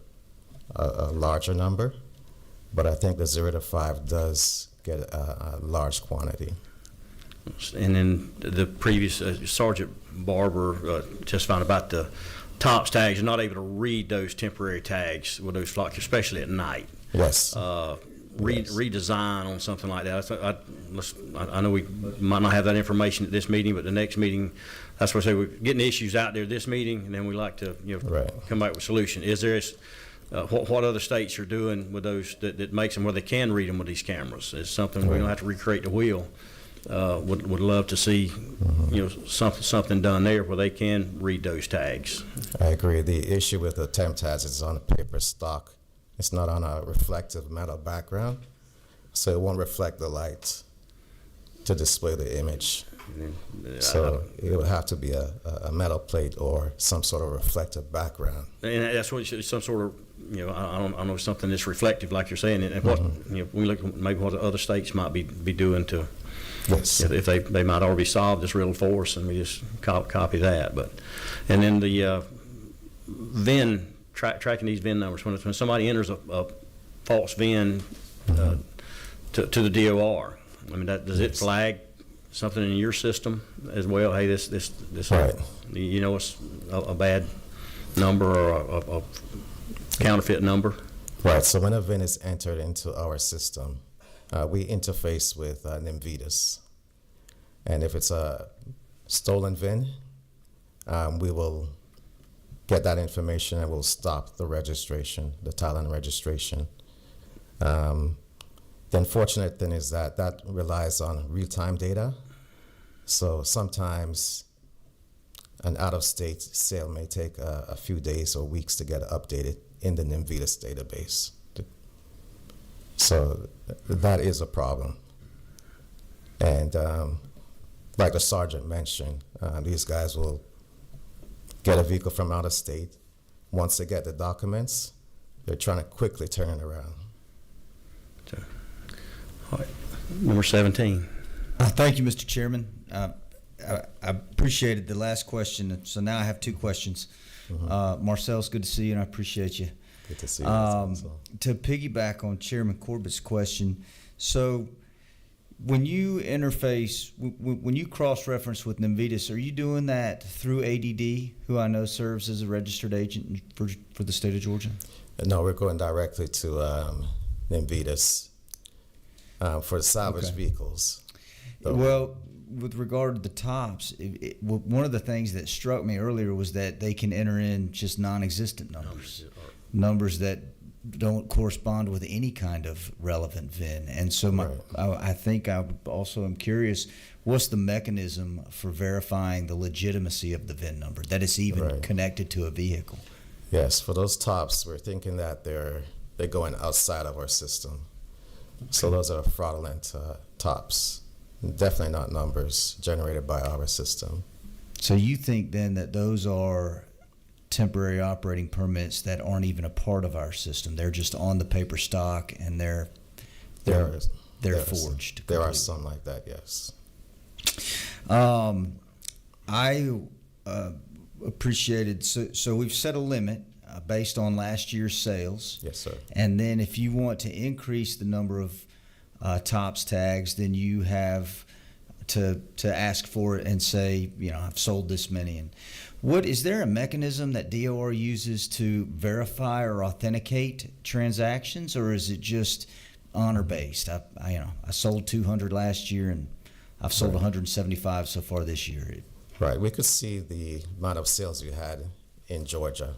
a larger number, but I think the 0 to 5 does get a large quantity.
And then the previous Sergeant Barber testified about the tops tags. You're not able to read those temporary tags with those flocks, especially at night.
Yes.
Redesign on something like that. I know we might not have that information at this meeting, but the next meeting, that's what I say, we're getting issues out there this meeting, and then we like to come back with a solution. Is there what other states are doing with those that makes them where they can read them with these cameras? It's something we don't have to recreate the wheel. Would love to see something done there where they can read those tags.
I agree. The issue with the temp tags is on a paper stock. It's not on a reflective metal background, so it won't reflect the light to display the image. So it would have to be a metal plate or some sort of reflective background.
And that's what some sort of, I don't know, something that's reflective, like you're saying. And what we look at maybe what the other states might be doing to.
Yes.
If they might already solve this riddle for us, and we just copy that. But and then the VIN tracking these VIN numbers when somebody enters a false VIN to the DOR. I mean, does it flag something in your system as well? Hey, this
Right.
It's a bad number or a counterfeit number.
Right. So when a VIN is entered into our system, we interface with Nimvitas, and if it's a stolen VIN, we will get that information and we'll stop the registration, the Thailand registration. The unfortunate thing is that relies on real-time data, so sometimes an out-of-state sale may take a few days or weeks to get updated in the Nimvitas database. So that is a problem. And like the sergeant mentioned, these guys will get a vehicle from out of state. Once they get the documents, they're trying to quickly turn it around.
All right. Number 17.
Thank you, Mr. Chairman. I appreciated the last question, so now I have 2 questions. Marcel, it's good to see you, and I appreciate you.
Good to see you.
To piggyback on Chairman Corbett's question, so when you interface, when you cross-reference with Nimvitas, are you doing that through ADD, who I know serves as a registered agent for the state of Georgia?
No, we're going directly to Nimvitas for the salvage vehicles.
Well, with regard to the tops, one of the things that struck me earlier was that they can enter in just non-existent numbers that don't correspond with any kind of relevant VIN. And so I think I also am curious, what's the mechanism for verifying the legitimacy of the VIN number, that it's even connected to a vehicle?
Yes, for those tops, we're thinking that they're going outside of our system. So those are fraudulent tops. Definitely not numbers generated by our system.
So you think then that those are temporary operating permits that aren't even a part of our system? They're just on the paper stock and they're forged.
There are some like that, yes.
I appreciated, so we've set a limit based on last year's sales.
Yes, sir.
And then if you want to increase the number of tops tags, then you have to ask for it and say, I've sold this many. And is there a mechanism that DOR uses to verify or authenticate transactions, or is it just honor based? I sold 200 last year, and I've sold 175 so far this year.
Right. We could see the amount of sales you had in Georgia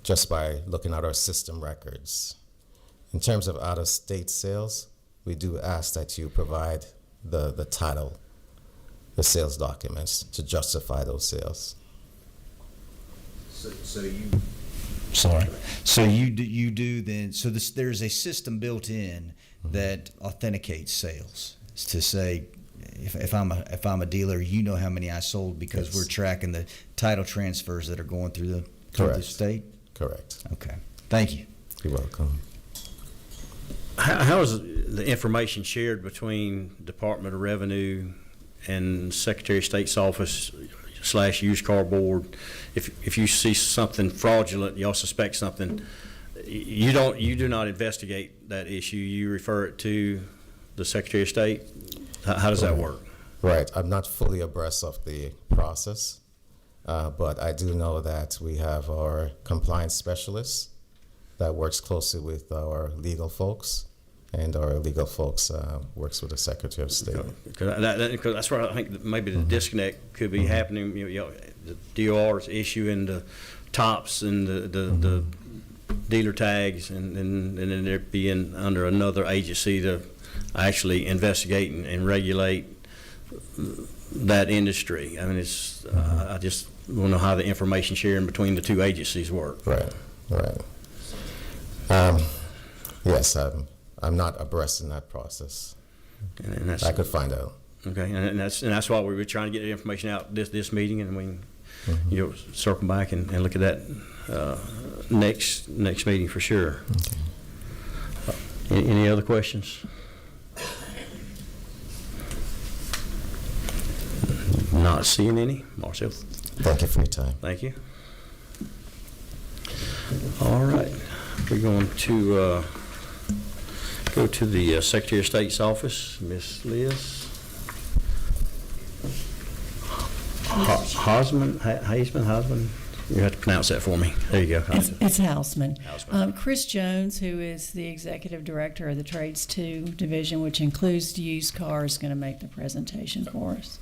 just by looking at our system records. In terms of out-of-state sales, we do ask that you provide the title, the sales documents to justify those sales.
So you,
Sorry. So you do then. So there's a system built in that authenticates sales to say, if I'm a dealer, how many I sold because
Yes.
we're tracking the title transfers that are going through the
Correct.
state.
Correct.
Okay. Thank you.
You're welcome.
How is the information shared between Department of Revenue and Secretary of State's office / used car board? If you see something fraudulent, y'all suspect something, you do not investigate that issue. You refer it to the Secretary of State. How does that work?
Right. I'm not fully abreast of the process, but I do know that we have our compliance specialist that works closely with our legal folks, and our legal folks works with the Secretary of State.
Because that's where I think that maybe the disconnect could be happening. The DOR is issuing the tops and the dealer tags, and then they're being under another agency to actually investigate and regulate that industry. I mean, it's I just want to know how the information sharing between the two agencies work.
Right. Yes, I'm not abreast in that process.
And that's,
I could find out.
okay, and that's why we were trying to get the information out this meeting, and we circle back and look at that next meeting for sure.
Okay.
Any other questions? Not seeing any. Marcel,
Thank you for your time.
thank you. All right, we're going to go to the Secretary of State's office, Miss Liz Hausman. You have to pronounce that for me. There you go.
It's Houseman.
Houseman.
Chris Jones, who is the Executive Director of the Trades 2 Division, which includes used cars, is going to make the presentation for us.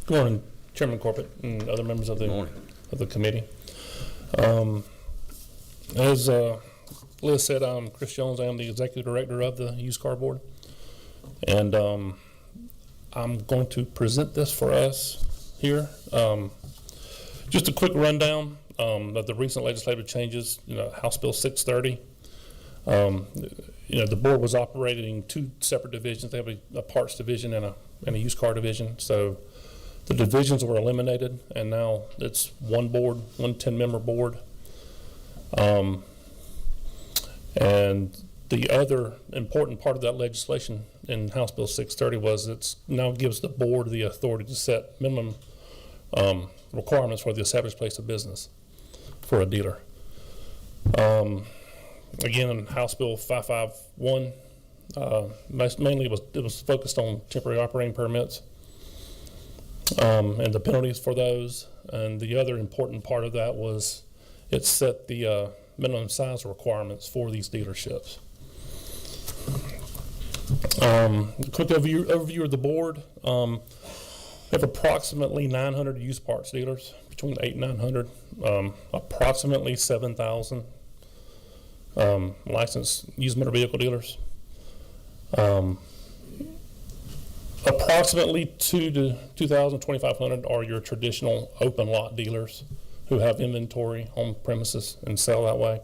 Good morning, Chairman Corbett and other members of
Good morning.
the committee. As Liz said, I'm Chris Jones. I am the Executive Director of the Used Car Board. And I'm going to present this for us here. Just a quick rundown of the recent legislative changes, House Bill 630. The board was operating two separate divisions. They have a parts division and a used car division. So the divisions were eliminated, and now it's one board, one 10-member board. And the other important part of that legislation in House Bill 630 was it now gives the board the authority to set minimum requirements for the established place of business for a dealer. Again, in House Bill 551, mainly it was focused on temporary operating permits and the penalties for those. And the other important part of that was it set the minimum size requirements for these dealerships. Quick overview of the board. We have approximately 900 used parts dealers, between 800 and 900, approximately 7,000 licensed used motor vehicle dealers. Approximately 2,500 are your traditional open lot dealers who have inventory on premises and sell that way.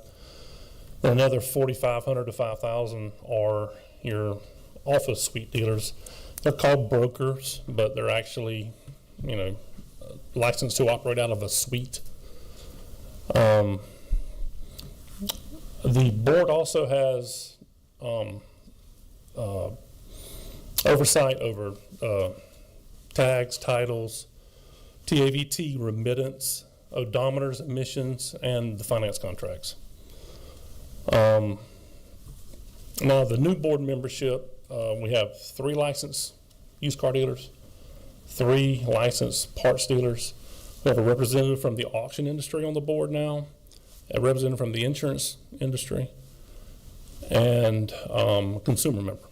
And another 4,500 to 5,000 are your office suite dealers. They're called brokers, but they're actually, licensed to operate out of a suite. The board also has oversight over tags, titles, TAVT, remittance, odometers, emissions, and the finance contracts. Now, the new board membership, we have 3 licensed used car dealers, 3 licensed parts dealers. We have a representative from the auction industry on the board now, a representative from the insurance industry, and a consumer member.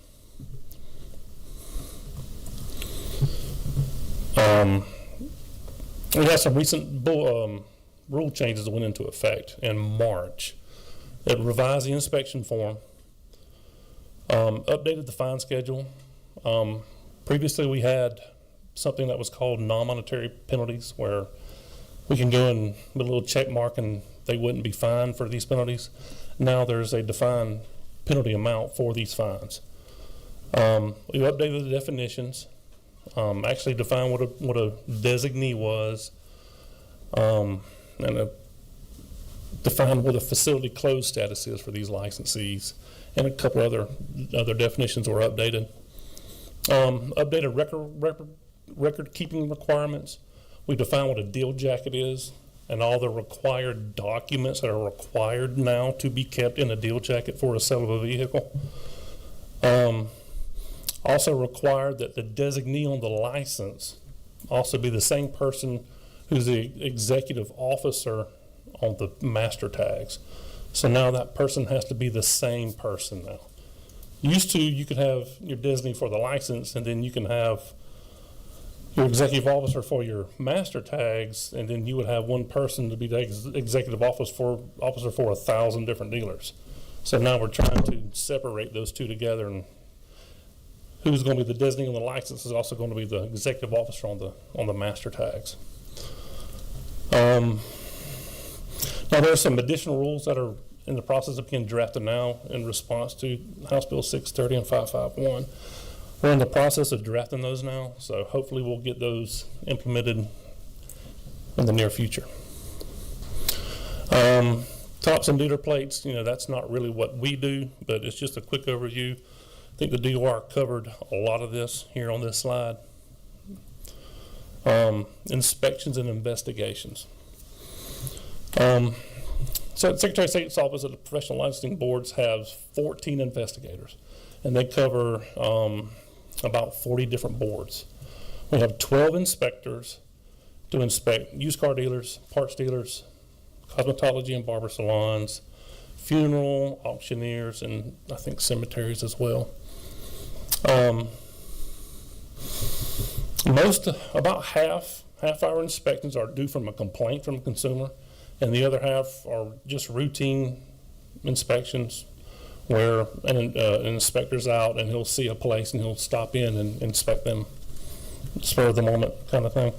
We had some recent rule changes that went into effect in March. It revised the inspection form, updated the fine schedule. Previously, we had something that was called non-monetary penalties, where we can go and put a little check mark and they wouldn't be fined for these penalties. Now there's a defined penalty amount for these fines. We updated the definitions, actually defined what a designee was, and defined what a facility closed status is for these licensees, and a couple other definitions were updated. Updated record keeping requirements. We define what a deal jacket is and all the required documents that are required now to be kept in a deal jacket for a sale of a vehicle. Also required that the designee on the license also be the same person who's the executive officer on the master tags. So now that person has to be the same person now. Used to, you could have your designee for the license, and then you can have your executive officer for your master tags, and then you would have one person to be the executive officer for 1,000 different dealers. So now we're trying to separate those two together, and who's going to be the designee on the license is also going to be the executive officer on the master tags. Now there are some additional rules that are in the process of being drafted now in response to House Bill 630 and 551. We're in the process of drafting those now, so hopefully we'll get those implemented in the near future. Tops and dealer plates, that's not really what we do, but it's just a quick overview. I think the DOR covered a lot of this here on this slide. Inspections and investigations. So the Secretary of State's Office of the Professional Licensing Boards has 14 investigators, and they cover about 40 different boards. We have 12 inspectors to inspect used car dealers, parts dealers, cosmetology and barber salons, funeral, auctioneers, and I think cemeteries as well. About half our inspections are due from a complaint from a consumer, and the other half are just routine inspections where an inspector's out and he'll see a place and he'll stop in and inspect them, spur of the moment kind of thing.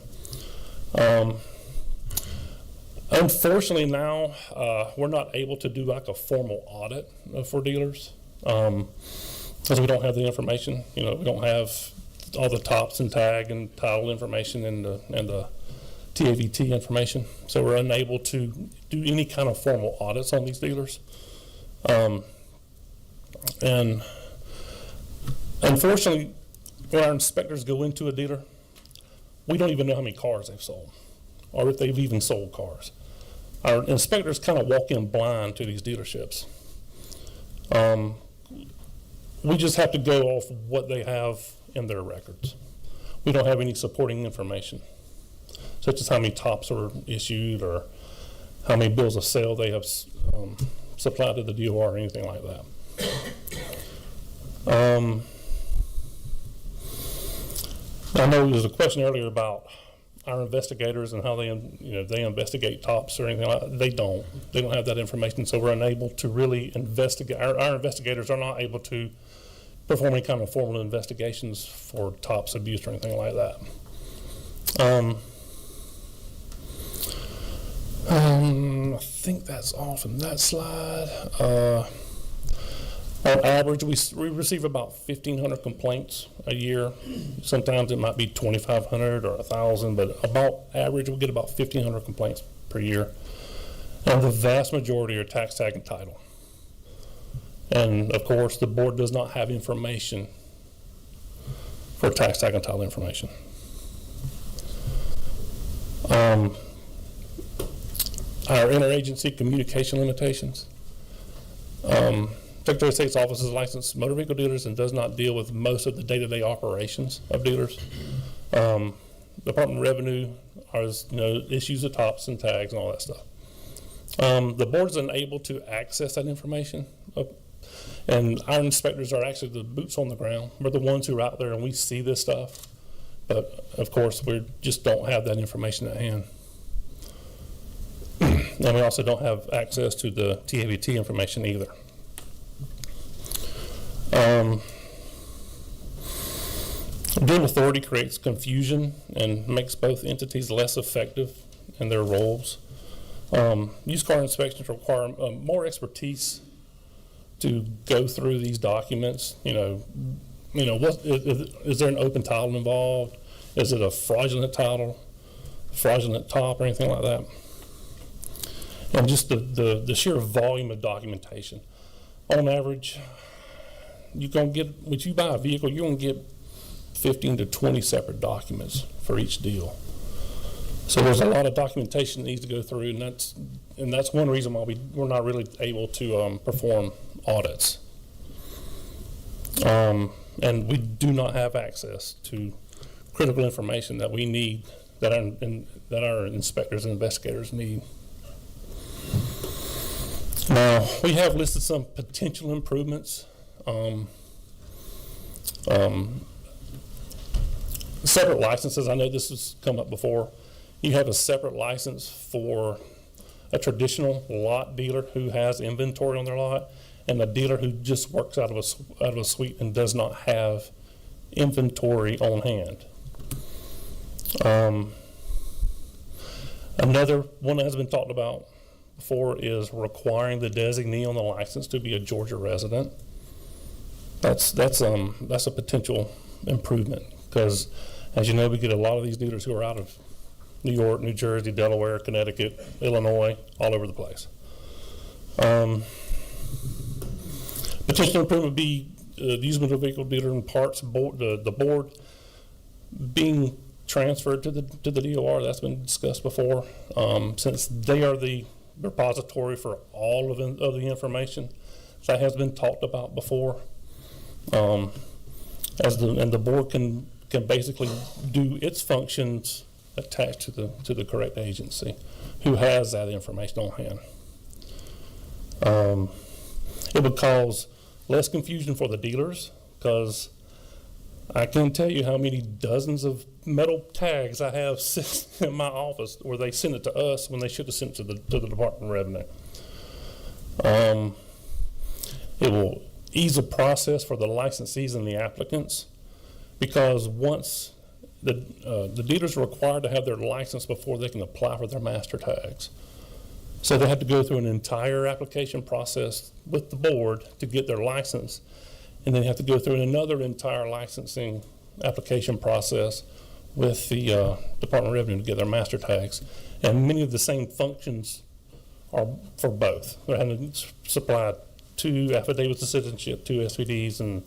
Unfortunately now, we're not able to do like a formal audit for dealers because we don't have the information. We don't have all the tops and tag and title information and the TAVT information. So we're unable to do any kind of formal audits on these dealers. And unfortunately, when our inspectors go into a dealer, we don't even know how many cars they've sold or if they've even sold cars. Our inspectors kind of walk in blind to these dealerships. We just have to go off what they have in their records. We don't have any supporting information, such as how many tops were issued or how many bills of sale they have supplied to the DOR or anything like that. I know there was a question earlier about our investigators and how they investigate tops or anything like that. They don't have that information, so we're unable to really investigate. Our investigators are not able to perform any kind of formal investigations for tops abuse or anything like that. I think that's all from that slide. On average, we receive about 1,500 complaints a year. Sometimes it might be 2,500 or 1,000, but about average, we get about 1,500 complaints per year. And the vast majority are tax, tag, and title. And of course, the board does not have information for tax, tag, and title information. Our interagency communication limitations. Secretary of State's office is licensed motor vehicle dealers and does not deal with most of the day-to-day operations of dealers. Department of Revenue issues the tops and tags and all that stuff. The board is unable to access that information, and our inspectors are actually the boots on the ground. We're the ones who are out there and we see this stuff, but of course we just don't have that information at hand. And we also don't have access to the TAVT information either. Dual authority creates confusion and makes both entities less effective in their roles. Used car inspections require more expertise to go through these documents. What is there an open title involved? Is it a fraudulent title, fraudulent top, or anything like that? And just the sheer volume of documentation. On average, when you buy a vehicle, you're gonna get 15 to 20 separate documents for each deal. So there's a lot of documentation that needs to go through, and that's one reason why we're not really able to perform audits. And we do not have access to critical information that we need, that our inspectors and investigators need. Now, we have listed some potential improvements. Separate licenses, I know this has come up before. You have a separate license for a traditional lot dealer who has inventory on their lot, and a dealer who just works out of a suite and does not have inventory on hand. Another one that has been talked about before is requiring the designee on the license to be a Georgia resident. That's a potential improvement, because as you know, we get a lot of these dealers who are out of New York, New Jersey, Delaware, Connecticut, Illinois, all over the place. Potential improvement would be the used motor vehicle dealer and parts board, the board being transferred to the DOR. That's been discussed before. Since they are the repository for all of the information, that has been talked about before. And the board can basically do its functions attached to the correct agency who has that information on hand. It would cause less confusion for the dealers, because I can't tell you how many dozens of metal tags I have sitting in my office where they send it to us when they should have sent it to the Department of Revenue. It will ease the process for the licensees and the applicants, because once the dealers are required to have their license before they can apply for their master tags. So they have to go through an entire application process with the board to get their license, and then have to go through another entire licensing application process with the Department of Revenue to get their master tags. And many of the same functions are for both. They're having to supply 2 affidavits of citizenship, 2 SVDs, and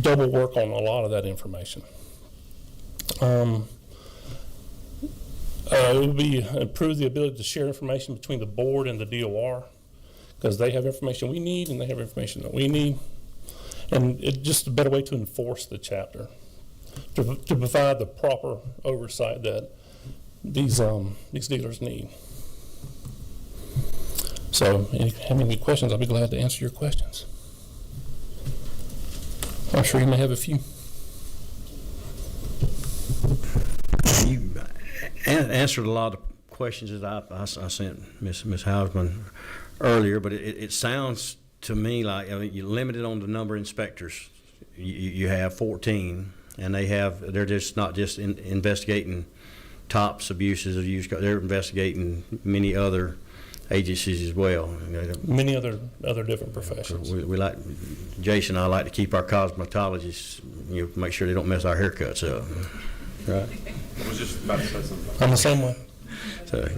double work on a lot of that information. It would be improve the ability to share information between the board and the DOR, because they have information we need and they have information that we need. And it's just a better way to enforce the chapter, to provide the proper oversight that these dealers need. So, if you have any questions, I'll be glad to answer your questions. I'm sure you may have a few.
You answered a lot of questions that I sent Ms. Hausman earlier, but it sounds to me like, I mean, you're limited on the number of inspectors. You have 14, and they're just not just investigating TOPS abuses of used cars. They're investigating many other agencies as well.
Many other different professions.
We like, Jason and I like to keep our cosmetologists, make sure they don't mess our haircuts up. Right.
I was just about to say something.
I'm the same way.
So,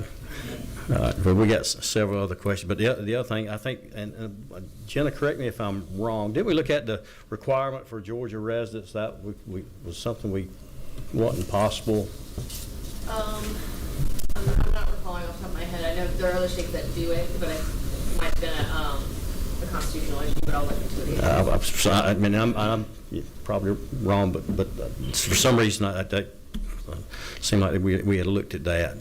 but we got several other questions. But the other thing, I think, and Jenna, correct me if I'm wrong, did we look at the requirement for Georgia residents? That was something we wasn't possible?
I'm not recalling off the top of my head. I know there are other states that do it, but it might have been constitutional issue, but I'll look into it again.
I mean, I'm probably wrong, but for some reason, that seemed like we had looked at that.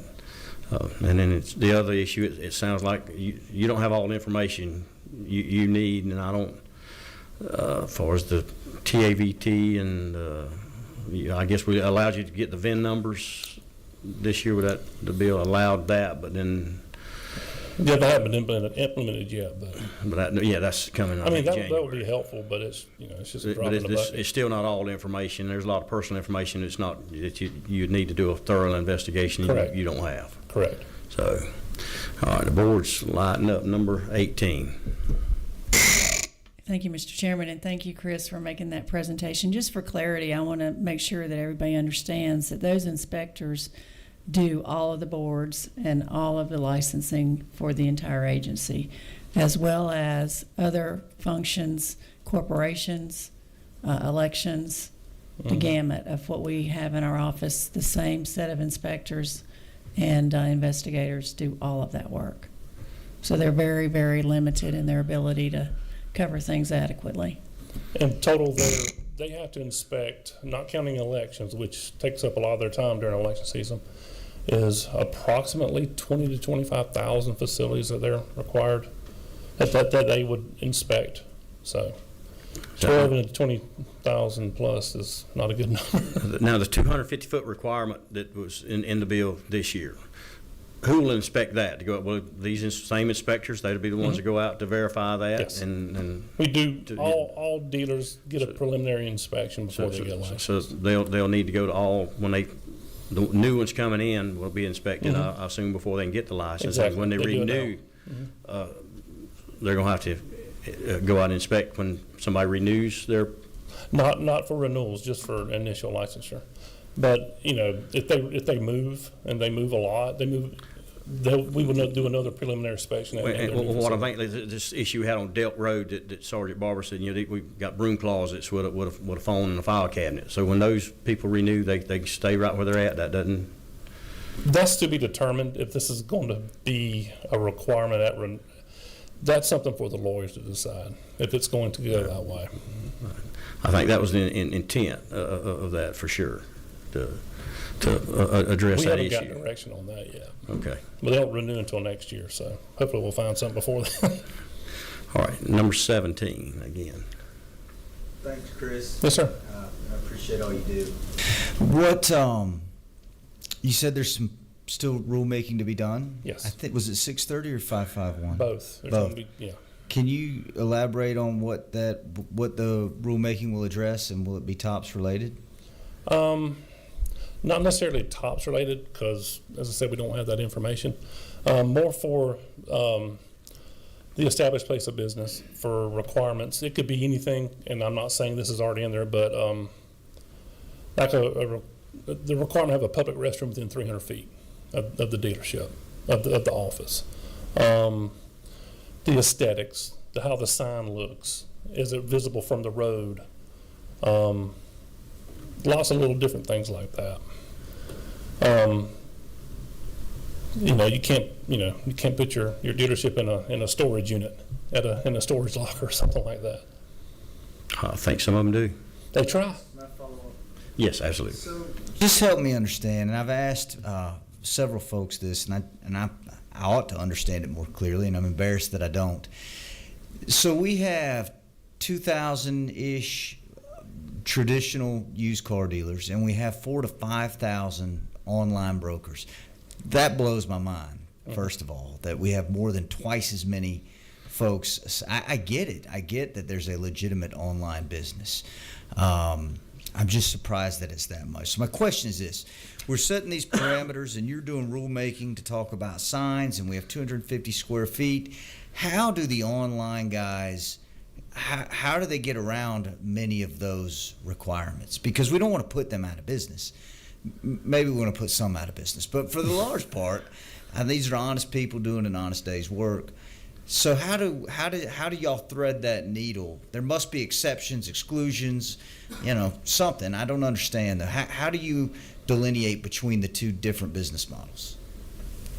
And then the other issue, it sounds like you don't have all the information you need, and I don't, as far as the TAVT and I guess we allowed you to get the VIN numbers this year. The bill allowed that, but then.
Yeah, they haven't been implemented yet, but
that's coming.
I mean, that
January.
would be helpful, but it's just a drop
But
in the bucket.
it's still not all the information. There's a lot of personal information that's not that you need to do a thorough investigation.
Correct.
You don't have.
Correct.
So, all right, the board's lighting up. Number 18.
Thank you, Mr. Chairman, and thank you, Chris, for making that presentation. Just for clarity, I want to make sure that everybody understands that those inspectors do all of the boards and all of the licensing for the entire agency, as well as other functions, corporations, elections, the gamut of what we have in our office. The same set of inspectors and investigators do all of that work. So they're very, very limited in their ability to cover things adequately.
In total, they have to inspect, not counting elections, which takes up a lot of their time during election season, is approximately 20 to 25,000 facilities that they're required that they would inspect. So 12 to 20,000 plus is not a good number.
Now, the 250-foot requirement that was in the bill this year, who will inspect that? To go, well, these same inspectors, they'll be the ones that go out to verify that?
Yes.
And
We do, all dealers get a preliminary inspection before they get licensed.
So they'll need to go to all, the new ones coming in will be inspected, I assume, before they can get the license.
Exactly.
And when they
They do it
renew, they're going to have to go out and inspect when somebody renews their.
Not for renewals, just for initial licensure. But if they move and they move a lot, we would do another preliminary inspection.
What I think this issue we had on Delk Road that Sergeant Barber said, we've got broom closets with a phone and a file cabinet. So when those people renew, they stay right where they're at. That doesn't.
That's to be determined if this is going to be a requirement that's something for the lawyers to decide if it's going to go that way.
I think that was the intent of that for sure, to address that issue.
We haven't gotten direction on that yet.
Okay.
But they don't renew until next year, so hopefully we'll find something before then.
All right, number 17 again.
Thanks, Chris.
Yes, sir.
I appreciate all you do.
What you said there's some still rulemaking to be done?
Yes.
I think, was it 630 or 551?
Both. There's
Both.
gonna be, yeah.
Can you elaborate on what the rulemaking will address, and will it be TOPS related?
Not necessarily TOPS related, because as I said, we don't have that information. More for the established place of business for requirements. It could be anything, and I'm not saying this is already in there, but like the requirement to have a public restroom within 300 feet of the dealership, of the office. The aesthetics, how the sign looks, is it visible from the road? Lots of little different things like that. You can't put your dealership in a storage unit in a storage locker or something like that.
I think some of them do.
They try.
Yes, absolutely.
Just help me understand, and I've asked several folks this, and I ought to understand it more clearly, and I'm embarrassed that I don't. So we have 2,000-ish traditional used car dealers, and we have 4,000 to 5,000 online brokers. That blows my mind, first of all, that we have more than twice as many folks. I get it. I get that there's a legitimate online business. I'm just surprised that it's that much. So my question is this. We're setting these parameters, and you're doing rulemaking to talk about signs, and we have 250 square feet. How do the online guys, how do they get around many of those requirements? Because we don't want to put them out of business. Maybe we want to put some out of business. But for the large part, these are honest people doing an honest day's work. So how do y'all thread that needle? There must be exceptions, exclusions, something. I don't understand though. How do you delineate between the two different business models?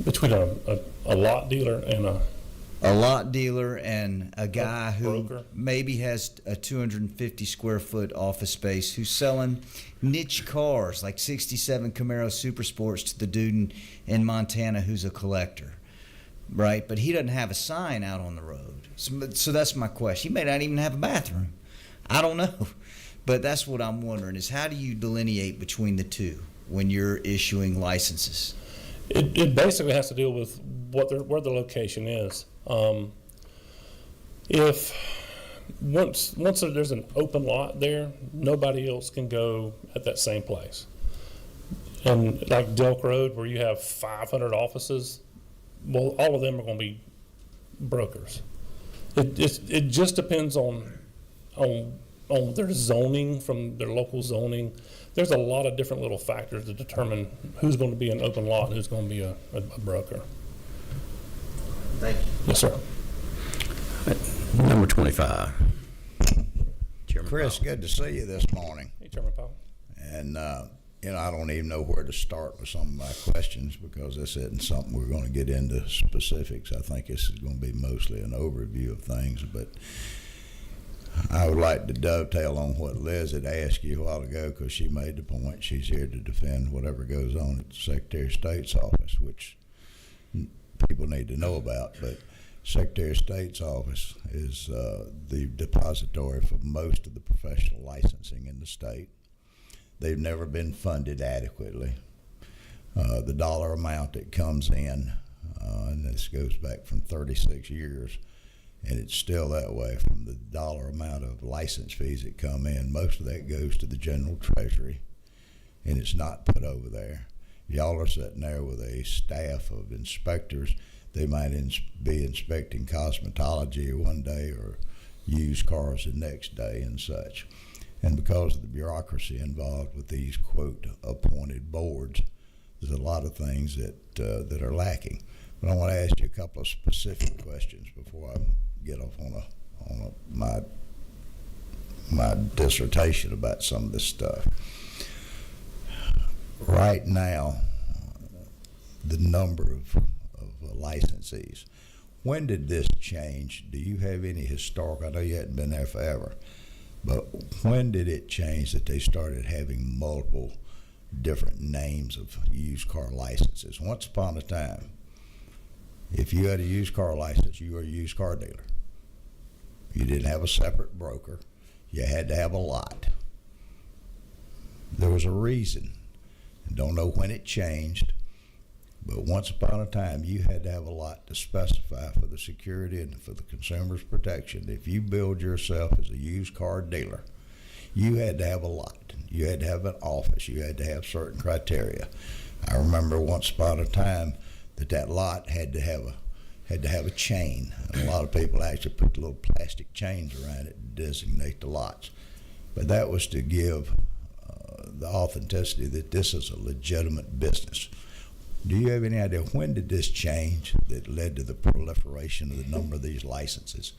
Between a lot dealer and
a lot dealer and a guy who
broker.
maybe has a 250 square foot office space who's selling niche cars like 67 Camaro Super Sports to the dude in Montana who's a collector, right? But he doesn't have a sign out on the road. So that's my question. He may not even have a bathroom. I don't know. But that's what I'm wondering is how do you delineate between the two when you're issuing licenses?
It basically has to deal with where the location is. If once there's an open lot there, nobody else can go at that same place. And like Delk Road, where you have 500 offices, well, all of them are going to be brokers. It just depends on their zoning, from their local zoning. There's a lot of different little factors to determine who's going to be an open lot and who's going to be a broker.
Thank you.
Yes, sir.
Number 25. Chairman
Chris,
Powell.
good to see you this morning.
Hey, Chairman Powell.
And, I don't even know where to start with some of my questions because this isn't something we're going to get into specifics. I think this is going to be mostly an overview of things, but I would like to dovetail on what Liz had asked you a while ago because she made the point she's here to defend whatever goes on at the Secretary of State's office, which people need to know about. But Secretary of State's office is the depository for most of the professional licensing in the state. They've never been funded adequately. The dollar amount that comes in, and this goes back from 36 years, and it's still that way from the dollar amount of license fees that come in. Most of that goes to the general treasury, and it's not put over there. Y'all are sitting there with a staff of inspectors. They might be inspecting cosmetology one day or used cars the next day and such. And because of the bureaucracy involved with these, quote, appointed boards, there's a lot of things that are lacking. But I want to ask you a couple of specific questions before I get off on my dissertation about some of this stuff. Right now, the number of licensees, when did this change? Do you have any historic? I know you hadn't been there forever. But when did it change that they started having multiple different names of used car licenses? Once upon a time, if you had a used car license, you were a used car dealer. You didn't have a separate broker. You had to have a lot. There was a reason. I don't know when it changed, but once upon a time, you had to have a lot to specify for the security and for the consumer's protection. If you build yourself as a used car dealer, you had to have a lot. You had to have an office. You had to have certain criteria. I remember once upon a time that lot had to have a chain. And a lot of people actually put little plastic chains around it to designate the lots. But that was to give the authenticity that this is a legitimate business. Do you have any idea when did this change that led to the proliferation of the number of these licenses?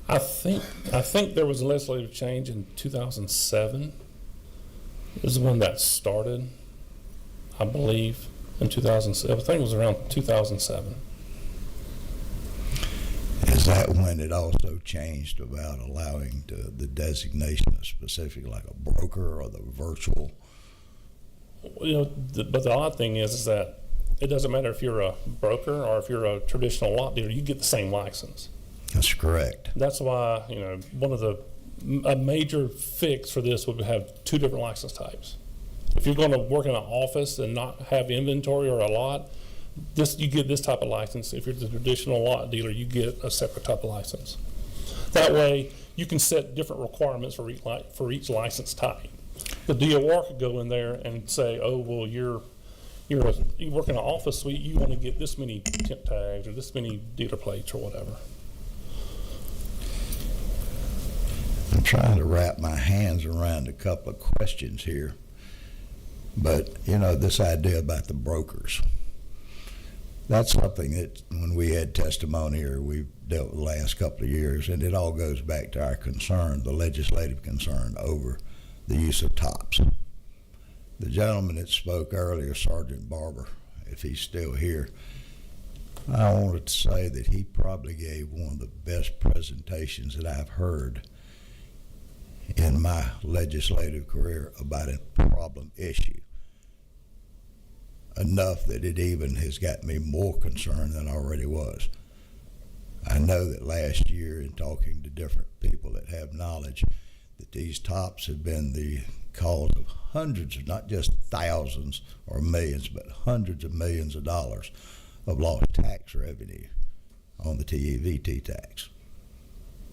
I think there was a legislative change in 2007. It was when that started, I believe, in 2007. I think it was around 2007.
Is that when it also changed about allowing the designation of specific, like a broker or the virtual?
But the odd thing is that it doesn't matter if you're a broker or if you're a traditional lot dealer, you get the same license.
That's correct.
That's why, a major fix for this would have two different license types. If you're going to work in an office and not have inventory or a lot, you get this type of license. If you're the traditional lot dealer, you get a separate type of license. That way, you can set different requirements for each license type. The DOR could go in there and say, oh, well, you work in an office suite, you want to get this many temp tags or this many dealer plates or whatever.
I'm trying to wrap my hands around a couple of questions here. But, this idea about the brokers, that's something that when we had testimony here, we've dealt with the last couple of years, and it all goes back to our concern, the legislative concern over the use of tops. The gentleman that spoke earlier, Sergeant Barber, if he's still here, I wanted to say that he probably gave one of the best presentations that I've heard in my legislative career about a problem issue. Enough that it even has got me more concerned than I already was. I know that last year, in talking to different people that have knowledge, that these tops have been the cause of hundreds of, not just thousands or millions, but hundreds of millions of dollars of lost tax revenue on the TEVT tax.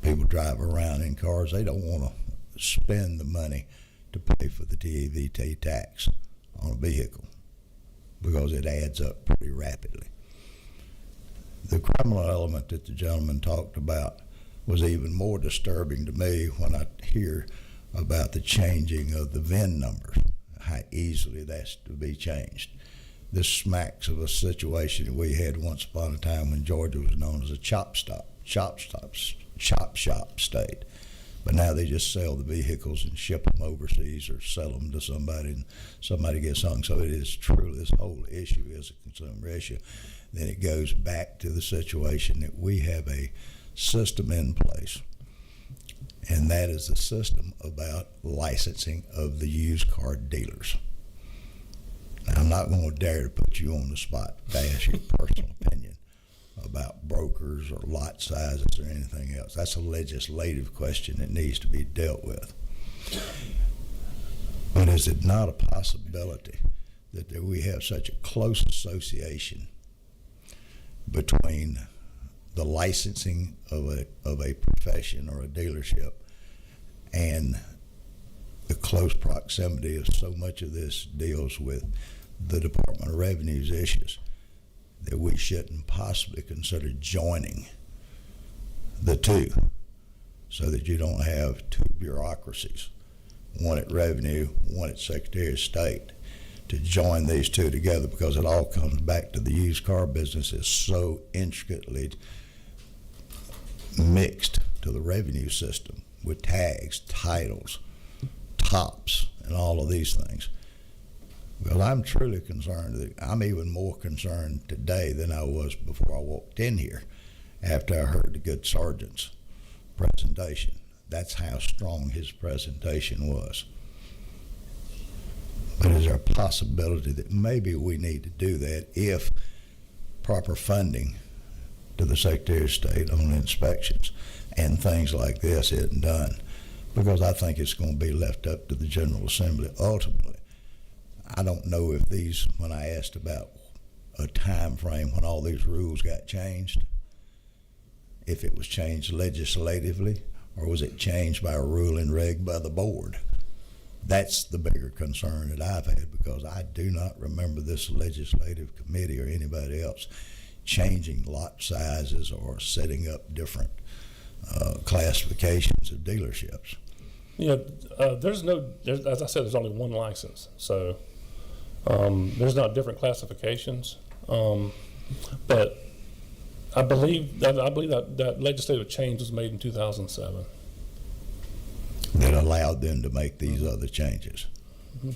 People drive around in cars, they don't want to spend the money to pay for the TEVT tax on a vehicle because it adds up pretty rapidly. The criminal element that the gentleman talked about was even more disturbing to me when I hear about the changing of the VIN numbers, how easily that's to be changed. This smacks of a situation that we had once upon a time when Georgia was known as a chop shop state. But now they just sell the vehicles and ship them overseas or sell them to somebody, and somebody gets hung. So it is true, this whole issue is a consumer issue. Then it goes back to the situation that we have a system in place, and that is the system about licensing of the used car dealers. Now, I'm not going to dare to put you on the spot to ask your personal opinion about brokers or lot sizes or anything else. That's a legislative question that needs to be dealt with. But is it not a possibility that we have such a close association between the licensing of a profession or a dealership and the close proximity of so much of this deals with the Department of Revenue's issues, that we shouldn't possibly consider joining the two so that you don't have two bureaucracies, one at Revenue, one at Secretary of State, to join these two together, because it all comes back to the used car business is so intricately mixed to the revenue system with tags, titles, tops, and all of these things. Well, I'm truly concerned. I'm even more concerned today than I was before I walked in here after I heard the good sergeant's presentation. That's how strong his presentation was. But is there a possibility that maybe we need to do that if proper funding to the Secretary of State on inspections and things like this isn't done? Because I think it's going to be left up to the General Assembly ultimately. I don't know if these, when I asked about a time frame when all these rules got changed, if it was changed legislatively or was it changed by a rule and reg by the board. That's the bigger concern that I've had, because I do not remember this legislative committee or anybody else changing lot sizes or setting up different classifications of dealerships.
Yeah, as I said, there's only one license, so there's not different classifications. But I believe that legislative change was made in 2007.
That allowed them to make these other changes.
Mm-hmm.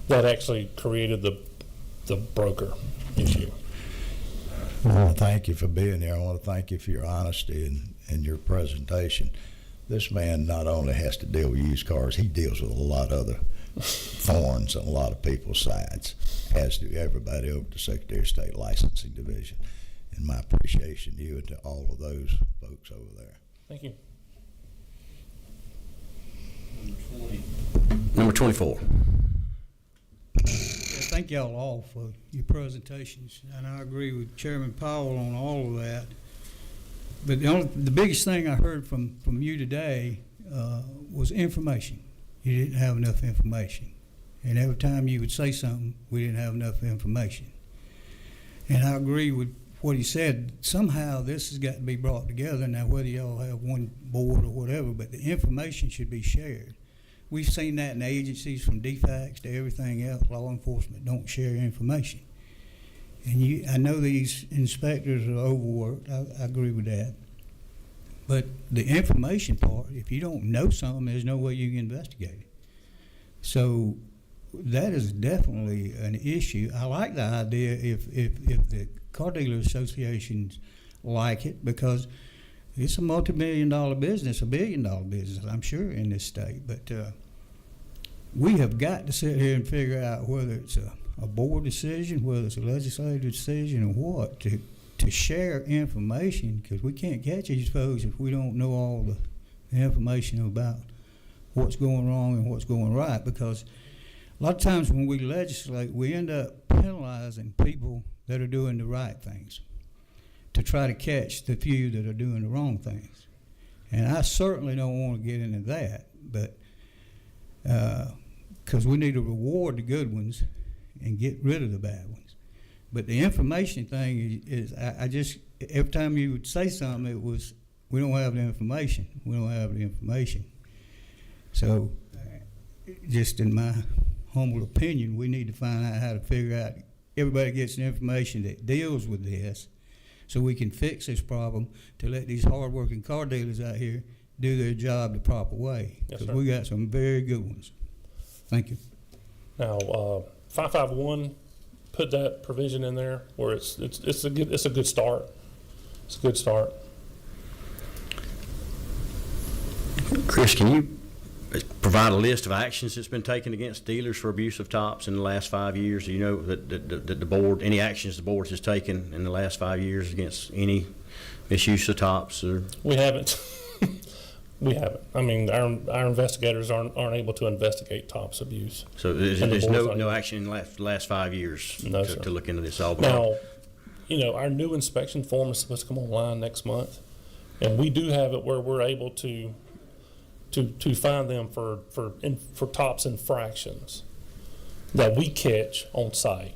That actually created the broker issue.
I want to thank you for being here. I want to thank you for your honesty and your presentation. This man not only has to deal with used cars, he deals with a lot of other thorns on a lot of people's sides, as do everybody over the Secretary of State Licensing Division. And my appreciation to you and to all of those folks over there.
Thank you.
Number 24.
Thank y'all all for your presentations, and I agree with Chairman Powell on all of that. But the biggest thing I heard from you today was information. You didn't have enough information. And every time you would say something, we didn't have enough information. And I agree with what he said. Somehow this has got to be brought together. Now, whether y'all have one board or whatever, but the information should be shared. We've seen that in agencies, from DFACs to everything else. Law enforcement don't share information. And I know these inspectors are overworked. I agree with that. But the information part, if you don't know something, there's no way you can investigate it. So that is definitely an issue. I like the idea if the car dealer associations like it because it's a multi-million-dollar business, $1 billion business, I'm sure, in this state. But we have got to sit here and figure out whether it's a board decision, whether it's a legislative decision, or what, to share information, because we can't catch these folks if we don't know all the information about what's going wrong and what's going right. Because a lot of times when we legislate, we end up penalizing people that are doing the right things to try to catch the few that are doing the wrong things. And I certainly don't want to get into that, but because we need to reward the good ones and get rid of the bad ones. But the information thing is I just, every time you would say something, it was, we don't have the information. We don't have the information. So just in my humble opinion, we need to find out how to figure out, everybody gets the information that deals with this so we can fix this problem to let these hard-working car dealers out here do their job the proper way.
Yes,
Because
sir.
we got some very good ones. Thank you.
Now, 551, put that provision in there where it's a good start. It's a good start.
Chris, can you provide a list of actions that's been taken against dealers for abuse of tops in the last 5 years? Do you know that the board, any actions the board has taken in the last 5 years against any misuse of tops? Or?
We haven't. We haven't. I mean, our investigators aren't able to investigate tops abuse.
So there's no action in the last 5 years
No, sir.
to look into this all?
Now, you know, our new inspection form is supposed to come online next month, and we do have it where we're able to find them for tops infractions that we catch on site.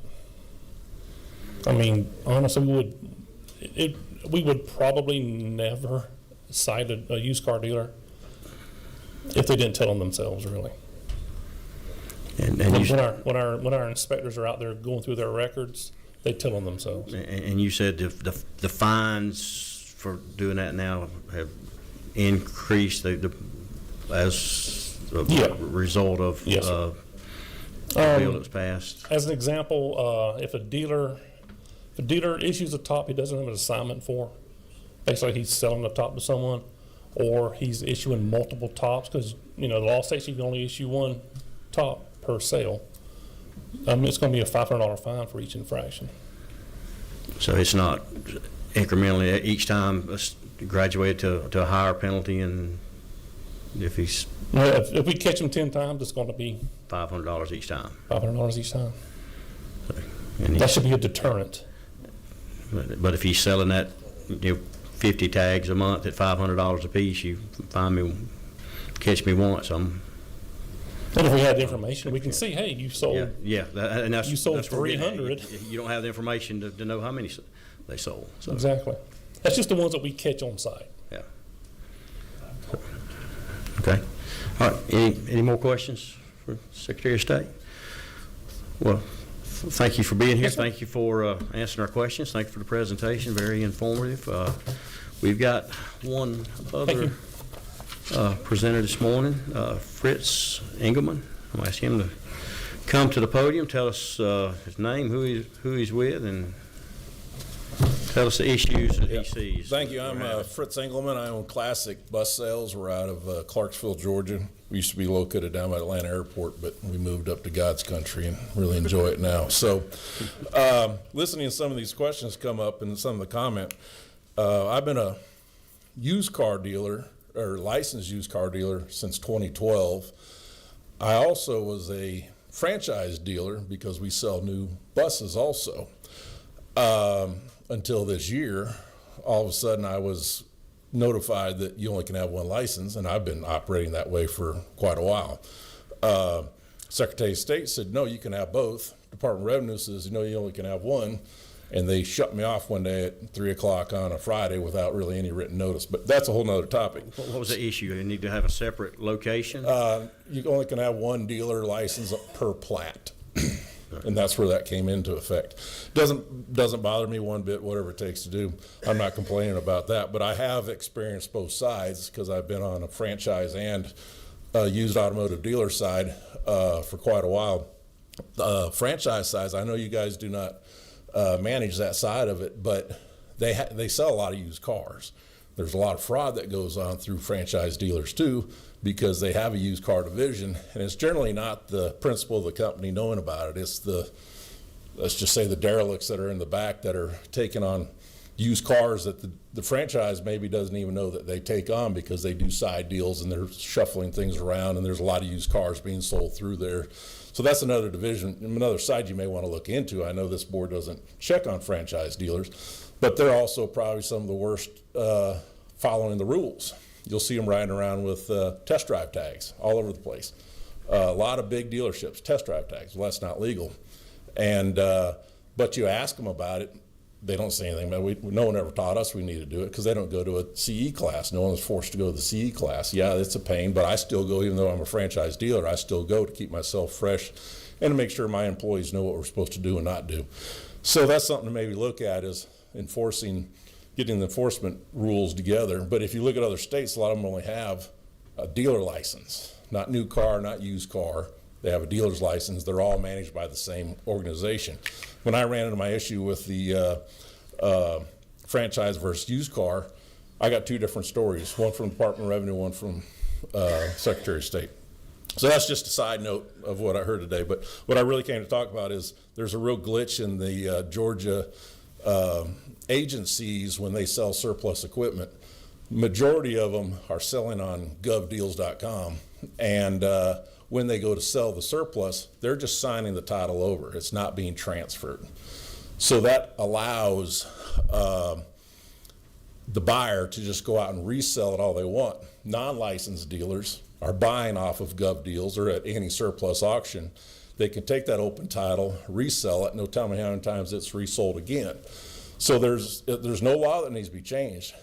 I mean, honestly, we would probably never cite a used car dealer if they didn't tell them themselves, really.
And
when our inspectors are out there going through their records, they tell them themselves.
And you said the fines for doing that now have increased as a result of
Yes,
the bill that was passed.
As an example, if a dealer issues a top he doesn't have an assignment for, basically he's selling the top to someone, or he's issuing multiple tops, because you know the law states you can only issue one top per sale. It's going to be a $500 fine for each infraction.
So it's not incrementally each time graduated to a higher penalty, and if he's
Well, if we catch him 10 times, it's going to be
$500 each time.
$500 each time.
And
That should be a deterrent.
but if he's selling that 50 tags a month at $500 a piece, you catch me once.
And if we had the information, we can see, hey, you sold.
And that's
You sold
that's where we're getting at.
300.
You don't have the information to know how many they sold. So.
Exactly. That's just the ones that we catch on site.
Yeah. Okay. All right. Any more questions for Secretary of State? Well, thank you for being here.
Yes, sir.
Thank you for answering our questions. Thank you for the presentation. Very informative. We've got one other presenter this morning, Fritz Engelman. I'm asking him to come to the podium, tell us his name, who he's with, and tell us the issues that he sees.
Thank you. I'm Fritz Engelman. I own Classic Bus Sales. We're out of Clarksville, Georgia. We used to be located down by Atlanta Airport, but we moved up to God's country and really enjoy it now. So listening to some of these questions come up and some of the comment, I've been a used car dealer or licensed used car dealer since 2012. I also was a franchise dealer because we sell new buses also. Until this year, all of a sudden I was notified that you only can have one license, and I've been operating that way for quite a while. Secretary of State said, no, you can have both. Department of Revenue says, no, you only can have one. And they shut me off one day at 3 o'clock on a Friday without really any written notice. But that's a whole nother topic.
What was the issue? You need to have a separate location?
You only can have one dealer license per plat. And that's where that came into effect. Doesn't bother me one bit, whatever it takes to do. I'm not complaining about that, but I have experienced both sides because I've been on a franchise and used automotive dealer side for quite a while. Franchise sides, I know you guys do not manage that side of it, but they sell a lot of used cars. There's a lot of fraud that goes on through franchise dealers too, because they have a used car division, and it's generally not the principal of the company knowing about it. It's the, let's just say, the derelicts that are in the back that are taking on used cars that the franchise maybe doesn't even know that they take on, because they do side deals and they're shuffling things around, and there's a lot of used cars being sold through there. So that's another division, another side you may want to look into. I know this board doesn't check on franchise dealers, but they're also probably some of the worst following the rules. You'll see them riding around with test drive tags all over the place. A lot of big dealerships, test drive tags. Well, that's not legal. And but you ask them about it, they don't say anything about it. No one ever taught us we need to do it, because they don't go to a CE class. No one was forced to go to the CE class. Yeah, it's a pain, but I still go, even though I'm a franchise dealer, I still go to keep myself fresh and to make sure my employees know what we're supposed to do and not do. So that's something to maybe look at, is getting the enforcement rules together. But if you look at other states, a lot of them only have a dealer license, not new car, not used car. They have a dealer's license. They're all managed by the same organization. When I ran into my issue with the franchise versus used car, I got two different stories, one from the Department of Revenue, one from Secretary of State. So that's just a side note of what I heard today. But what I really came to talk about is there's a real glitch in the Georgia agencies when they sell surplus equipment. Majority of them are selling on govdeals.com, and when they go to sell the surplus, they're just signing the title over. It's not being transferred. So that allows the buyer to just go out and resell it all they want. Non-licensed dealers are buying off of GovDeals or at any surplus auction. They can take that open title, resell it, no telling me how many times it's resold again. So there's no law that needs to be changed.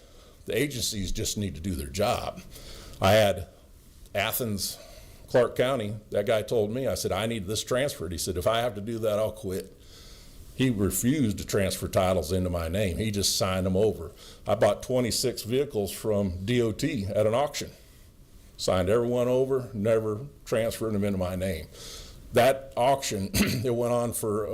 The agencies just need to do their job. I had Athens, Clark County, that guy told me, I said, I need this transferred. He said, if I have to do that, I'll quit. He refused to transfer titles into my name. He just signed them over. I bought 26 vehicles from DOT at an auction. Signed everyone over, never transferred them into my name. That auction, it went on for, I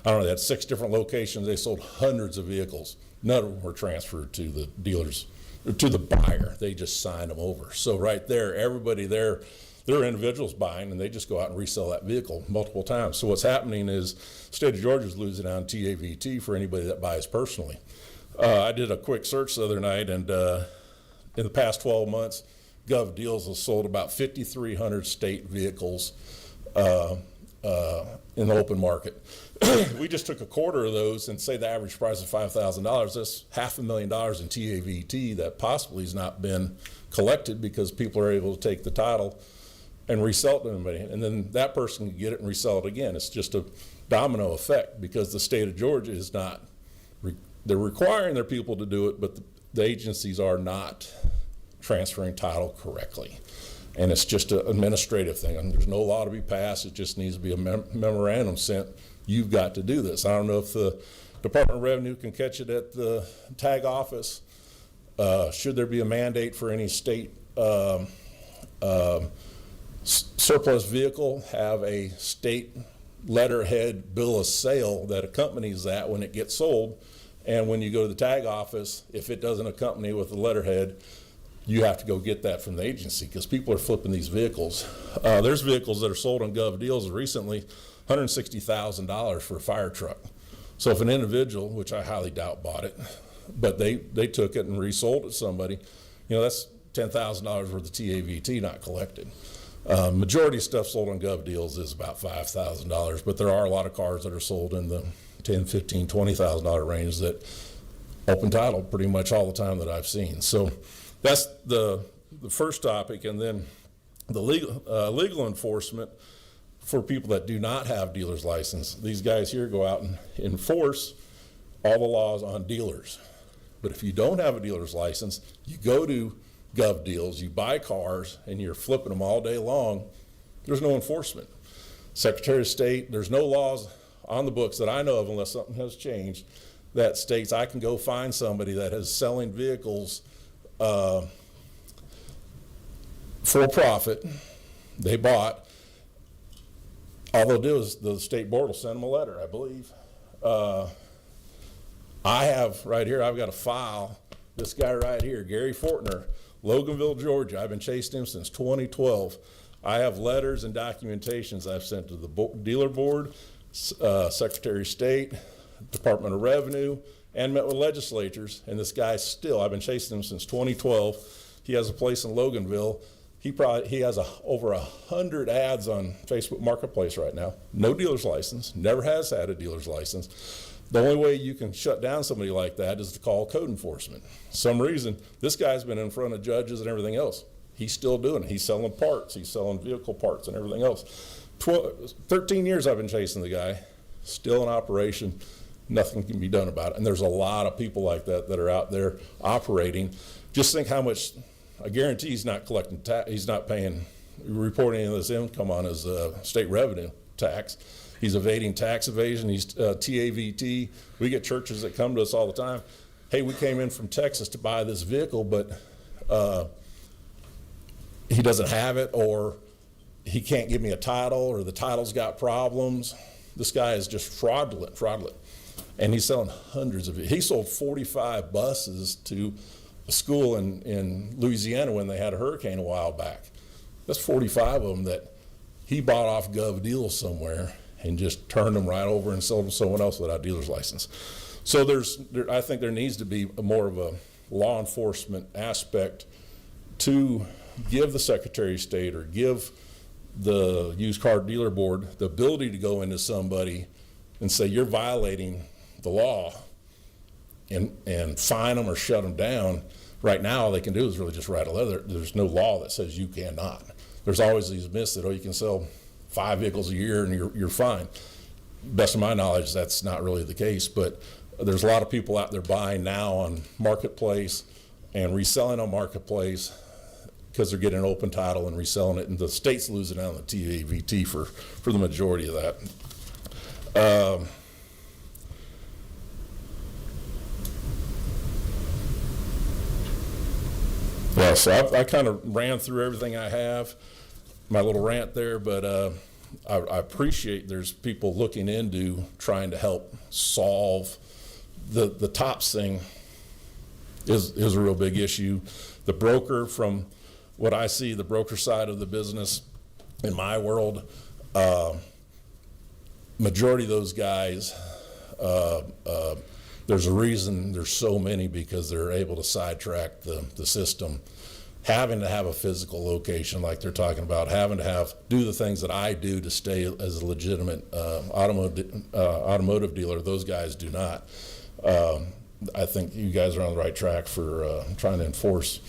don't know, they had 6 different locations. They sold hundreds of vehicles. None of them were transferred to the dealers, or to the buyer. They just signed them over. So right there, everybody there, they're individuals buying, and they just go out and resell that vehicle multiple times. So what's happening is the state of Georgia is losing out on TAVT for anybody that buys personally. I did a quick search the other night, and in the past 12 months, GovDeals has sold about 5,300 state vehicles in the open market. We just took a quarter of those and say the average price is $5,000. That's $500,000 in TAVT that possibly has not been collected because people are able to take the title and resell it to anybody. And then that person can get it and resell it again. It's just a domino effect because the state of Georgia is not, they're requiring their people to do it, but the agencies are not transferring title correctly. And it's just an administrative thing. And there's no law to be passed. It just needs to be a memorandum sent. You've got to do this. I don't know if the Department of Revenue can catch it at the tag office. Should there be a mandate for any state surplus vehicle have a state letterhead bill of sale that accompanies that when it gets sold? And when you go to the tag office, if it doesn't accompany with the letterhead, you have to go get that from the agency because people are flipping these vehicles. There's vehicles that are sold on GovDeals recently, $160,000 for a fire truck. So if an individual, which I highly doubt bought it, but they took it and resold it to somebody, you know, that's $10,000 worth of TAVT not collected. Majority of stuff sold on GovDeals is about $5,000, but there are a lot of cars that are sold in the $10,000, $15,000, $20,000 range that open title pretty much all the time that I've seen. So that's the first topic, and then the legal enforcement for people that do not have dealer's license. These guys here go out and enforce all the laws on dealers. But if you don't have a dealer's license, you go to GovDeals, you buy cars, and you're flipping them all day long, there's no enforcement. Secretary of State, there's no laws on the books that I know of, unless something has changed, that states I can go find somebody that is selling vehicles for profit, they bought. All they'll do is the state board will send them a letter, I believe, I have right here, I've got a file, this guy right here, Gary Fortner, Loganville, Georgia. I've been chasing him since 2012. I have letters and documentations I've sent to the dealer board, Secretary of State, Department of Revenue, and met with legislatures. And this guy still, I've been chasing him since 2012. He has a place in Loganville. He has over 100 ads on Facebook Marketplace right now. No dealer's license, never has had a dealer's license. The only way you can shut down somebody like that is to call code enforcement. Some reason, this guy's been in front of judges and everything else. He's still doing it. He's selling parts. He's selling vehicle parts and everything else. 13 years I've been chasing the guy, still in operation. Nothing can be done about it. And there's a lot of people like that that are out there operating. Just think how much, I guarantee he's not collecting he's not paying, reporting any of this income on his state revenue tax. He's evading tax evasion. He's TAVT. We get churches that come to us all the time. Hey, we came in from Texas to buy this vehicle, but he doesn't have it, or he can't give me a title, or the title's got problems. This guy is just fraudulent. And he's selling hundreds of it. He sold 45 buses to a school in Louisiana when they had a hurricane a while back. That's 45 of them that he bought off Gov Deals somewhere and just turned them right over and sold them to someone else without a dealer's license. So I think there needs to be more of a law enforcement aspect to give the Secretary of State or give the used car dealer board the ability to go into somebody and say, you're violating the law, and fine them or shut them down. Right now, all they can do is really just write a letter. There's no law that says you cannot. There's always these myths that, you can sell 5 vehicles a year and you're fine. Best of my knowledge, that's not really the case, but there's a lot of people out there buying now on Marketplace and reselling on Marketplace because they're getting an open title and reselling it, and the state's losing out on the TAVT for the majority of that. Yeah, so I kind of ran through everything I have, my little rant there, but I appreciate there's people looking into trying to help solve the TOPS thing is a real big issue. The broker, from what I see, the broker side of the business in my world, majority of those guys, there's a reason there's so many, because they're able to sidetrack the system. Having to have a physical location like they're talking about, having to do the things that I do to stay as a legitimate automotive dealer, those guys do not. I think you guys are on the right track for trying to enforce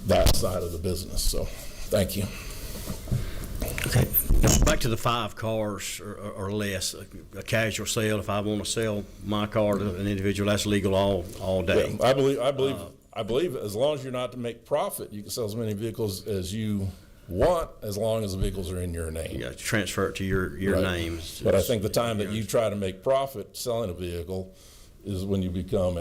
that side of the business. So, thank you.
Okay, now back to the 5 cars or less, a casual sale. If I want to sell my car to an individual, that's legal all day.
Yeah, I believe as long as you're not to make profit, you can sell as many vehicles as you want, as long as the vehicles are in your name.
You got to transfer it to your
Right.
name.
But I think the time that you try to make profit selling a vehicle is when you become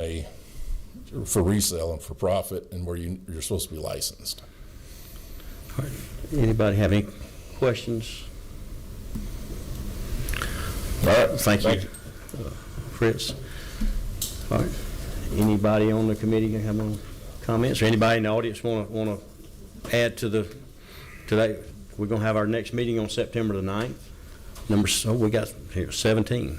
for resale and for profit, and where you're supposed to be licensed.
All right. Anybody have any questions? All right, thank you. Fritz. All right. Anybody on the committee have any comments, or anybody in the audience want to add to today? We're going to have our next meeting on September the 9th. We got here 17.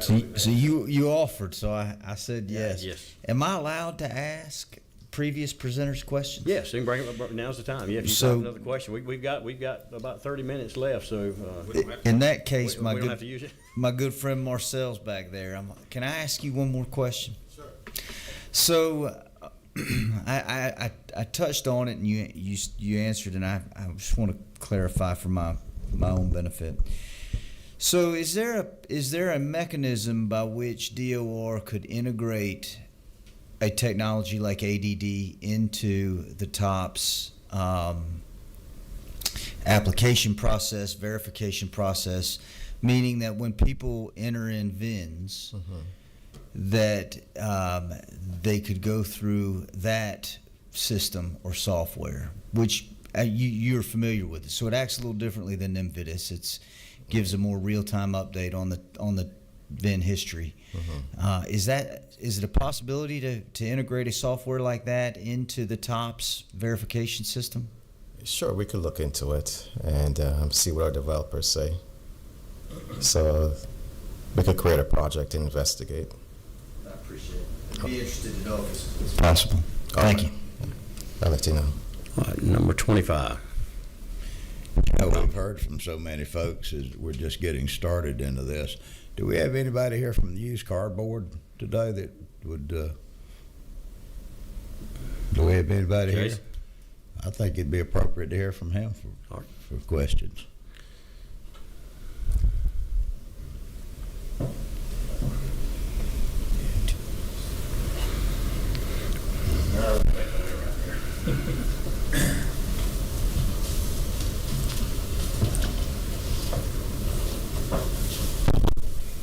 So you offered, so I said yes.
Yes.
Am I allowed to ask previous presenters questions?
Yes, you can bring it up. Now's the time. Yeah, if you have another question, we've got about 30 minutes left. So
in that case,
we don't have to use it.
My good friend Marcel's back there. Can I ask you one more question? Sure. So I touched on it, and you answered, and I just want to clarify for my own benefit. So is there a mechanism by which DOR could integrate a technology like ADD into the TOPS application process, verification process, meaning that when people enter in VINs, that they could go through that system or software, which you're familiar with it. So it acts a little differently than NVIDIS. It gives a more real-time update on the VIN history. Is it a possibility to integrate a software like that into the TOPS verification system?
Sure, we could look into it and see what our developers say. So we could create a project to investigate.
I appreciate it. I'd be interested to know if it's possible. Thank you.
I'll let you know.
All right, number 25.
We've heard from so many folks as we're just getting started into this. Do we have anybody here from the used car board today that would, do we have anybody here?
Jason?
I think it'd be appropriate to hear from him for questions.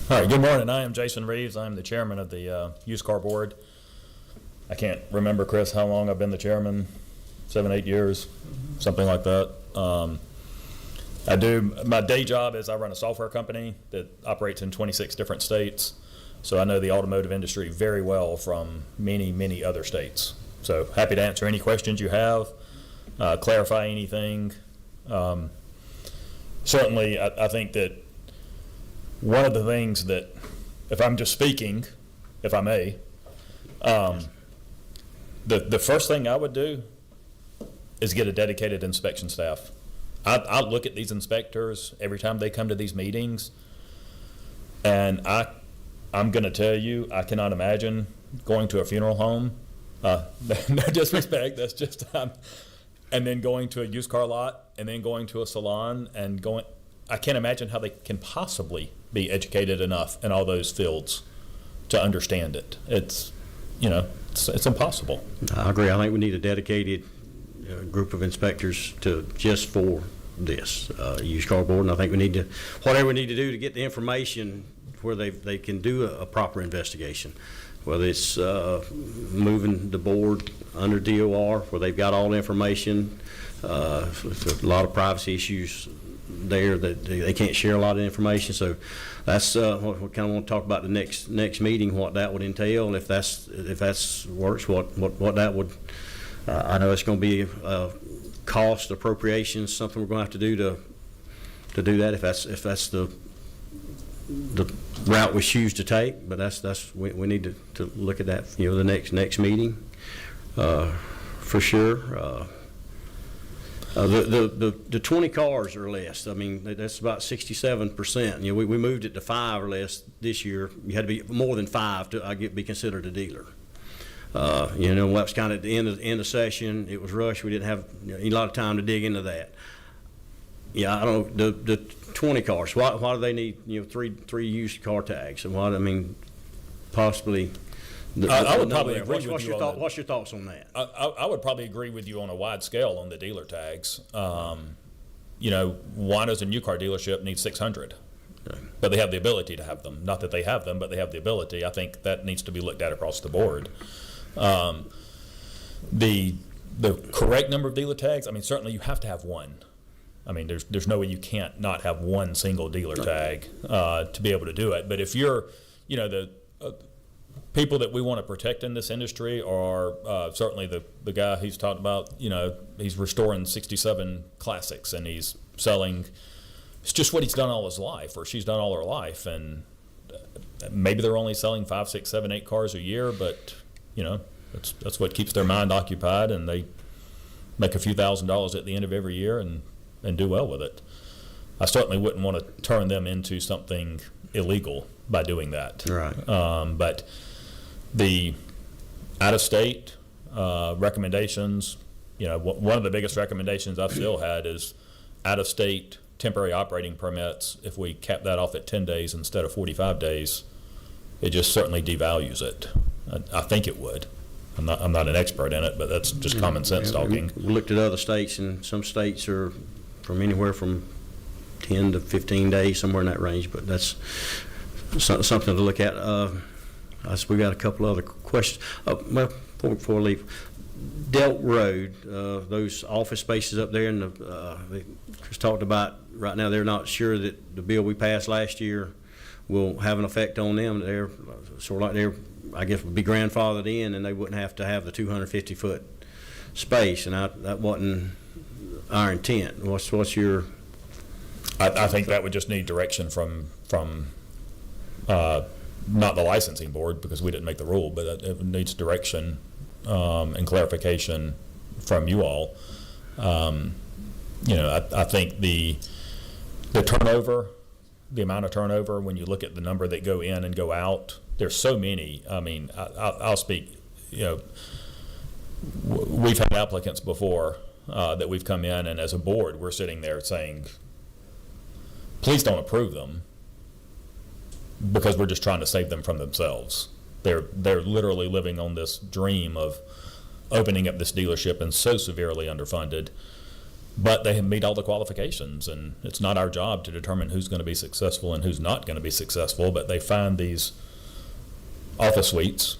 All right, good morning. I am Jason Reeves. I'm the chairman of the used car board. I can't remember, Chris, how long I've been the chairman, 7, 8 years, something like that. My day job is I run a software company that operates in 26 different states. So I know the automotive industry very well from many, many other states. So happy to answer any questions you have, clarify anything. Certainly, I think that one of the things that, if I'm just speaking, if I may, the first thing I would do is get a dedicated inspection staff. I look at these inspectors every time they come to these meetings, and I'm going to tell you, I cannot imagine going to a funeral home. No disrespect, that's just, and then going to a used car lot, and then going to a salon, and going. I can't imagine how they can possibly be educated enough in all those fields to understand it. It's impossible.
I agree. I think we need a dedicated group of inspectors just for this used car board, and I think we need to, whatever we need to do to get the information where they can do a proper investigation, whether it's moving the board under DOR where they've got all the information. There's a lot of privacy issues there that they can't share a lot of information, so that's what we kind of want to talk about the next meeting, what that would entail, and if that's works, what that would. I know it's going to be cost appropriations, something we're going to have to do to do that if that's the route we choose to take, but we need to look at that, the next meeting for sure. The 20 cars or less, I mean, that's about 67%. We moved it to 5 or less this year. You had to be more than 5 to be considered a dealer. That was kind of at the end of session. It was rushed. We didn't have a lot of time to dig into that. Yeah, I don't know, the 20 cars, why do they need, three used car tags? And possibly.
I would probably agree with you.
What's your thoughts on that?
I would probably agree with you on a wide scale on the dealer tags. Why does a new car dealership need 600? But they have the ability to have them. Not that they have them, but they have the ability. I think that needs to be looked at across the board. The correct number of dealer tags, I mean, certainly you have to have one. I mean, there's no way you can't not have one single dealer tag to be able to do it. But if you're, the people that we want to protect in this industry are certainly the guy he's talked about, he's restoring 67 classics and he's selling, it's just what he's done all his life, or she's done all her life. And maybe they're only selling 5, 6, 7, 8 cars a year, but, that's what keeps their mind occupied, and they make a few $1,000s at the end of every year and do well with it. I certainly wouldn't want to turn them into something illegal by doing that.
Right.
But the out-of-state recommendations, one of the biggest recommendations I've still had is out-of-state temporary operating permits. If we cap that off at 10 days instead of 45 days, it just certainly devalues it. I think it would. I'm not an expert in it, but that's just common sense talking.
We looked at other states, and some states are from anywhere from 10 to 15 days, somewhere in that range, but that's something to look at. We got a couple other questions. Before we leave, Delt Road, those office spaces up there, and Chris talked about right now they're not sure that the bill we passed last year will have an effect on them. They're sort of like they're, I guess, would be grandfathered in, and they wouldn't have to have the 250-foot space, and that wasn't our intent. What's your?
I think that would just need direction from not the licensing board, because we didn't make the rule, but it needs direction and clarification from you all. I think the turnover, the amount of turnover, when you look at the number that go in and go out, there's so many. I mean, I'll speak, we've had applicants before that we've come in, and as a board, we're sitting there saying, please don't approve them, because we're just trying to save them from themselves. They're literally living on this dream of opening up this dealership and so severely underfunded, but they meet all the qualifications, and it's not our job to determine who's going to be successful and who's not going to be successful, but they find these office suites,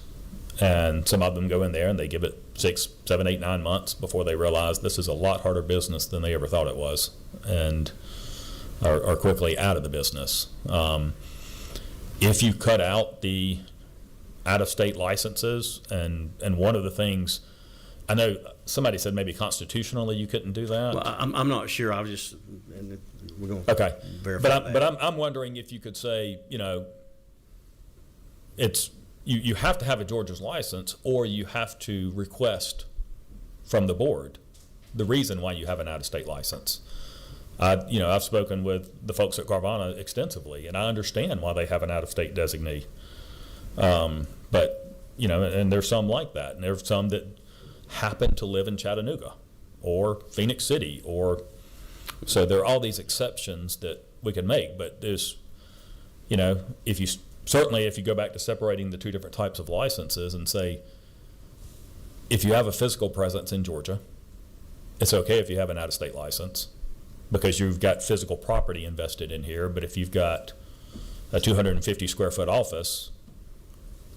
and some of them go in there and they give it 6, 7, 8, 9 months before they realize this is a lot harder business than they ever thought it was, and are quickly out of the business. If you cut out the out-of-state licenses, and one of the things, I know somebody said maybe constitutionally you couldn't do that.
Well, I'm not sure. I was just, and we're going to
okay,
verify that.
But I'm wondering if you could say, it's you have to have a Georgia's license, or you have to request from the board the reason why you have an out-of-state license. I've spoken with the folks at Carvana extensively, and I understand why they have an out-of-state designee. But and there's some like that, and there's some that happen to live in Chattanooga or Phoenix City, so there are all these exceptions that we can make. But there's, if you go back to separating the two different types of licenses and say, if you have a physical presence in Georgia, it's okay if you have an out-of-state license, because you've got physical property invested in here. But if you've got a 250 square foot office,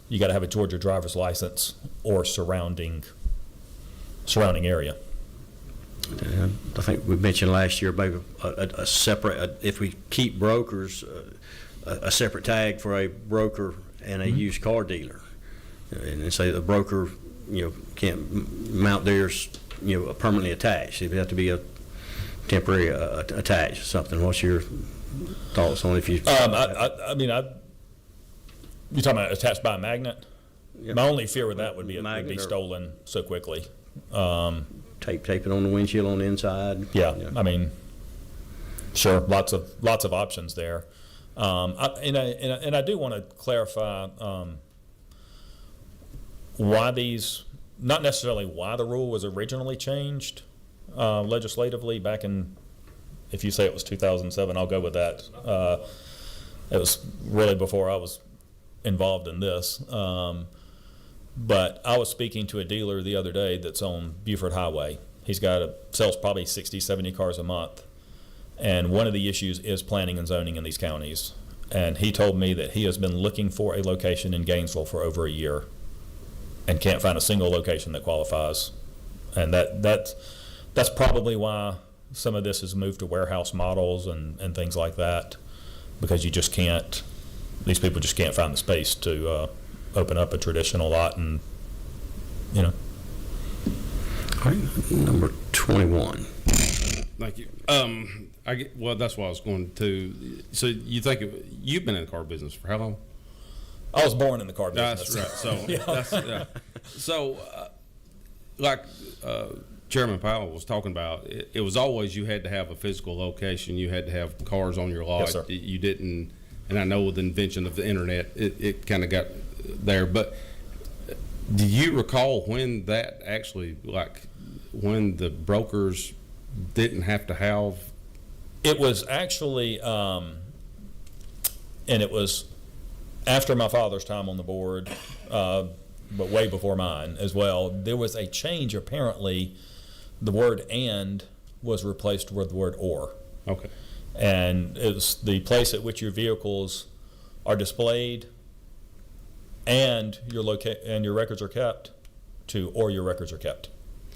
you got to have a Georgia driver's license or surrounding area.
I think we mentioned last year maybe a separate, if we keep brokers, a separate tag for a broker and a used car dealer, and say the broker, can't mount theirs, permanently attached. It would have to be a temporary attached or something. What's your thoughts on if you?
You're talking about attached by a magnet?
Yep.
My only fear with that would be it would be stolen so quickly.
Tape it on the windshield on the inside.
Yeah. I mean, sure, lots of options there. I do want to clarify why not necessarily why the rule was originally changed legislatively back in, if you say it was 2007, I'll go with that. It was really before I was involved in this. But I was speaking to a dealer the other day that's on Buford Highway. He's sells probably 60, 70 cars a month. And one of the issues is planning and zoning in these counties. And he told me that he has been looking for a location in Gainesville for over a year and can't find a single location that qualifies. And that's probably why some of this has moved to warehouse models and things like that, because these people just can't find the space to open up a traditional lot, and
All right, number 21.
Thank you. That's what I was going to. So you've been in the car business for how long?
I was born in the car business.
That's right. So So, Chairman Powell was talking about, it was always you had to have a physical location. You had to have cars on your lot.
Yes, sir.
You didn't, and I know with the invention of the internet, it kind of got there. But do you recall when that actually, when the brokers didn't have to have?
It was actually, and it was after my father's time on the board, but way before mine as well. There was a change. Apparently, the word "and" was replaced with the word "or."
Okay.
And it's the place at which your vehicles are displayed and your records are kept, or your records are kept.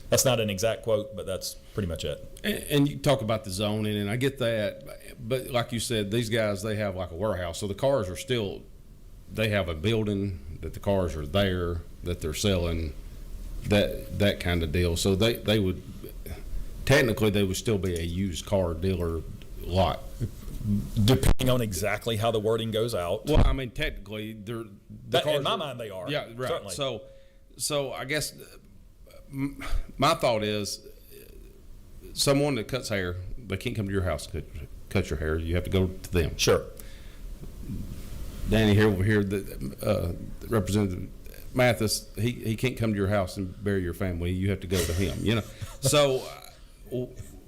That's not an exact quote, but that's pretty much it.
And you talk about the zoning, and I get that, but like you said, these guys, they have like a warehouse, so the cars are still, they have a building that the cars are there, that they're selling, that kind of deal. So they would, technically, they would still be a used car dealer lot.
Depending on exactly how the wording goes out.
Well, I mean, technically, they're,
in my mind, they are.
Yeah, right.
Certainly.
So I guess my thought is, someone that cuts hair, they can't come to your house to cut your hair. You have to go to them.
Sure.
Danny here over here, the Representative Mathis, he can't come to your house and bury your family. You have to go to him. You know, so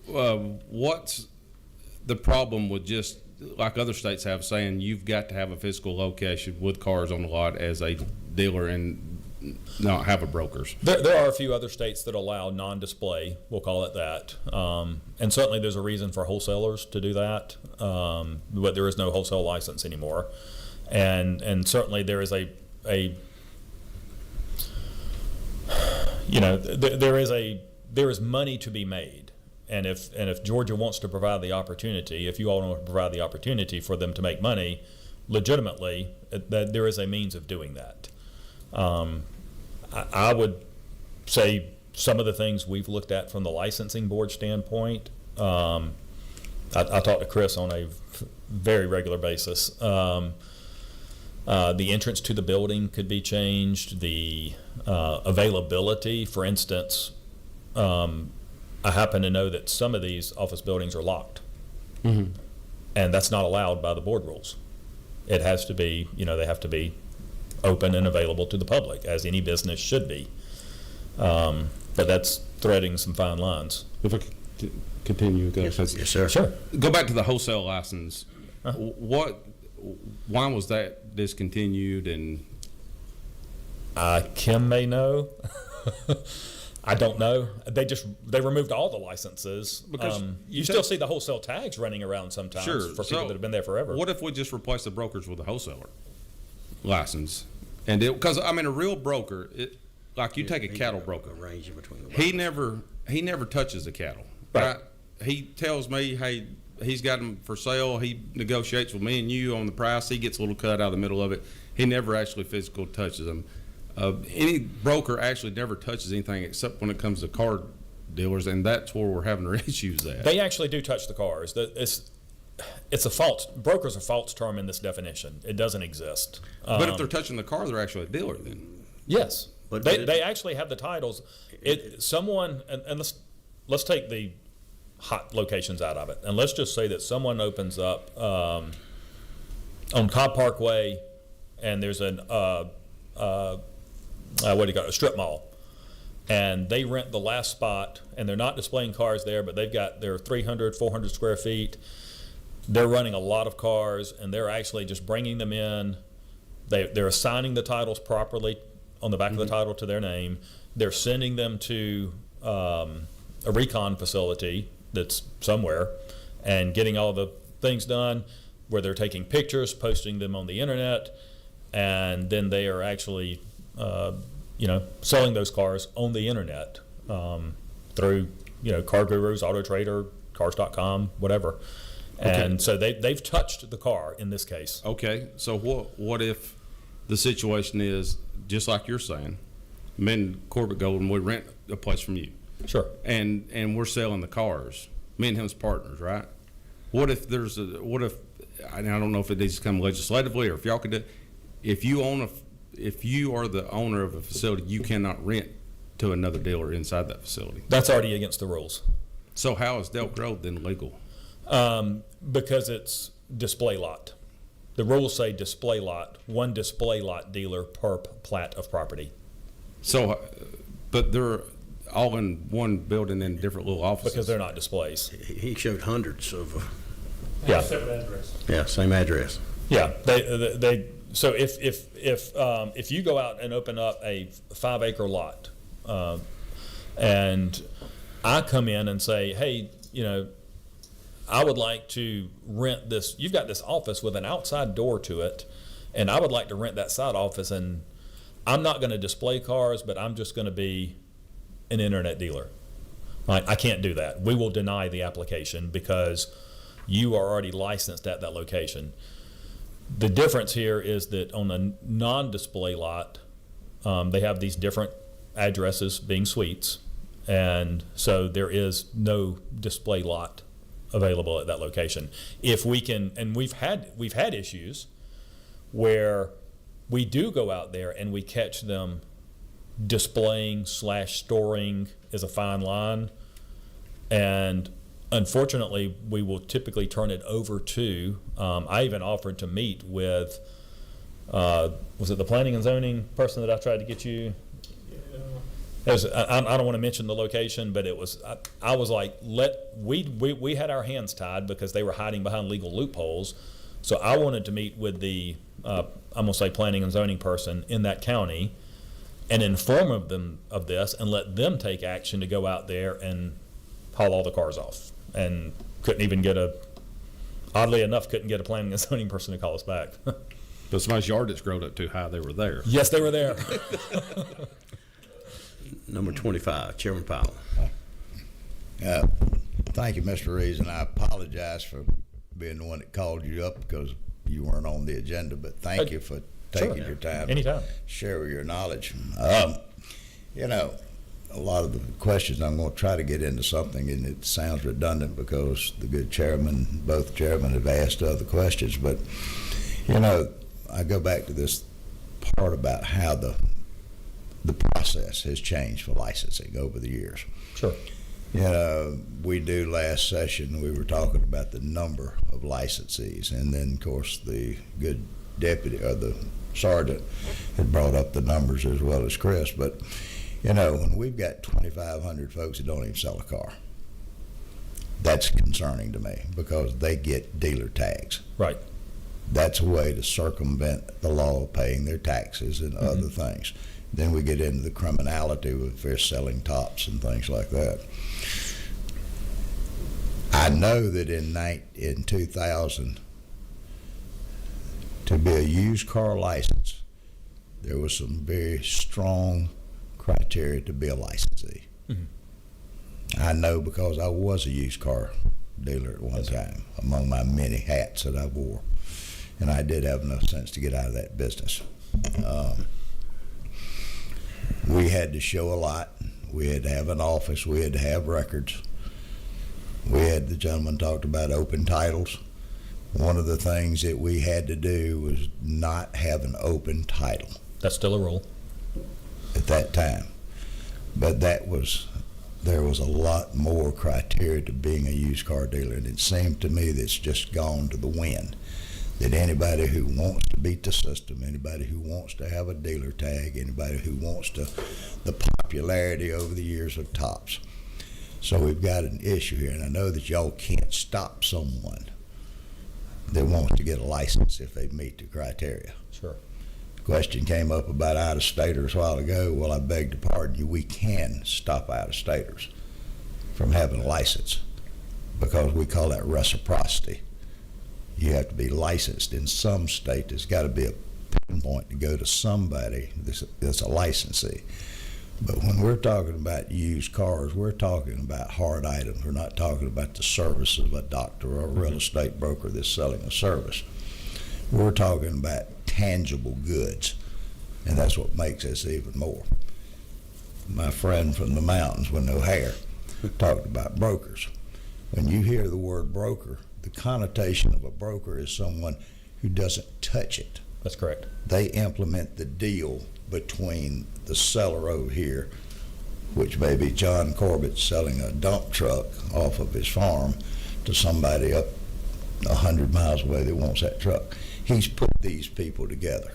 what's the problem with just like other states have, saying you've got to have a physical location with cars on the lot as a dealer and not have a broker's?
There are a few other states that allow non-display, we'll call it that. And certainly there's a reason for wholesalers to do that, but there is no wholesale license anymore. And certainly there is there is money to be made. And if Georgia wants to provide the opportunity, if you all want to provide the opportunity for them to make money legitimately, that there is a means of doing that. I would say some of the things we've looked at from the licensing board standpoint, I talk to Chris on a very regular basis. The entrance to the building could be changed. The availability, for instance, I happen to know that some of these office buildings are locked, and that's not allowed by the board rules. It has to be, they have to be open and available to the public, as any business should be. But that's threading some fine lines.
If I could continue, go.
Yes, sir.
Sure.
Go back to the wholesale license. Why was that discontinued? And
Kim may know. I don't know. They removed all the licenses.
Because
you still see the wholesale tags running around sometimes for people that have been there forever.
What if we just replace the brokers with a wholesaler license? And because I mean, a real broker, like you take a cattle broker, he never touches the cattle. Right? He tells me, hey, he's got them for sale. He negotiates with me and you on the price. He gets a little cut out of the middle of it. He never actually physically touches them. Any broker actually never touches anything except when it comes to car dealers, and that's where we're having our issues at.
They actually do touch the cars. It's a false, broker's a false term in this definition. It doesn't exist.
But if they're touching the car, they're actually a dealer then.
Yes. But they actually have the titles. And let's take the hot locations out of it, and let's just say that someone opens up on Cobb Parkway, and there's a strip mall, and they rent the last spot, and they're not displaying cars there, but they're 300, 400 square feet. They're running a lot of cars, and they're actually just bringing them in. They're assigning the titles properly on the back of the title to their name. They're sending them to a recon facility that's somewhere and getting all the things done where they're taking pictures, posting them on the internet, and then they are actually selling those cars on the internet through Car Gurus, Auto Trader, Cars.com, whatever.
Okay.
And so they've touched the car in this case.
Okay, so what if the situation is just like you're saying? Me and Corbett go and we rent a place from you.
Sure.
And we're selling the cars. Me and him's partners, right? What if I don't know if it needs to come legislatively or if y'all could do, if you are the owner of a facility, you cannot rent to another dealer inside that facility.
That's already against the rules.
So how is Delk Road then legal?
Because it's display lot. The rules say display lot, one display lot dealer per plat of property.
So, but they're all in one building in different little offices.
Because they're not displays.
He showed hundreds of.
Yeah.
Separate address.
Yeah, same address.
Yeah. So if you go out and open up a 5-acre lot, and I come in and say, hey, I would like to rent this. You've got this office with an outside door to it, and I would like to rent that side office. And I'm not going to display cars, but I'm just going to be an internet dealer. I can't do that. We will deny the application because you are already licensed at that location. The difference here is that on a non-display lot, they have these different addresses being suites, and so there is no display lot available at that location. If we can, and we've had issues where we do go out there and we catch them displaying / storing is a fine line, and unfortunately we will typically turn it over to I even offered to meet with was it the planning and zoning person that I tried to get you? I don't want to mention the location, but it was I was like, we had our hands tied because they were hiding behind legal loopholes. So I wanted to meet with the I'm gonna say planning and zoning person in that county and inform them of this and let them take action to go out there and haul all the cars off. And oddly enough, couldn't get a planning and zoning person to call us back.
But somebody's yard that's grown up too high, they were there.
Yes, they were there.
Number 25, Chairman Powell.
Thank you, Mr. Reeves, and I apologize for being the one that called you up because you weren't on the agenda, but thank you for taking your time.
Anytime.
To share your knowledge. You know, a lot of the questions, I'm going to try to get into something, and it sounds redundant because the good chairman, both chairmen have asked other questions, but, you know, I go back to this part about how the process has changed for licensing over the years.
Sure.
You know, last session, we were talking about the number of licensees, and then, of course, the good deputy, or the sergeant, had brought up the numbers as well as Chris, but, you know, when we've got 2,500 folks that don't even sell a car, that's concerning to me because they get dealer tags.
Right.
That's a way to circumvent the law of paying their taxes and other things. Then we get into the criminality with if they're selling tops and things like that. I know that in 2000, to be a used car license, there was some very strong criteria to be a licensee. I know because I was a used car dealer at one time, among my many hats that I wore, and I did have enough sense to get out of that business. We had to show a lot. We had to have an office. We had to have records. The gentleman talked about open titles. One of the things that we had to do was not have an open title.
That's still a rule.
At that time. But there was a lot more criteria to being a used car dealer, and it seemed to me that's just gone to the wind. That anybody who wants to beat the system, anybody who wants to have a dealer tag, anybody who wants the popularity over the years of tops. So we've got an issue here, and I know that y'all can't stop someone that wants to get a license if they meet the criteria.
Sure.
The question came up about out-of-staters a while ago. Well, I beg to pardon you, we can stop out-of-staters from having a license because we call that reciprocity. You have to be licensed in some state. There's got to be a pinpoint to go to somebody that's a licensee. But when we're talking about used cars, we're talking about hard items. We're not talking about the service of a doctor or a real estate broker that's selling a service. We're talking about tangible goods, and that's what makes us even more. My friend from the mountains with no hair talked about brokers. When you hear the word broker, the connotation of a broker is someone who doesn't touch it.
That's correct.
They implement the deal between the seller over here, which may be John Corbett selling a dump truck off of his farm to somebody up 100 miles away that wants that truck. He's put these people together.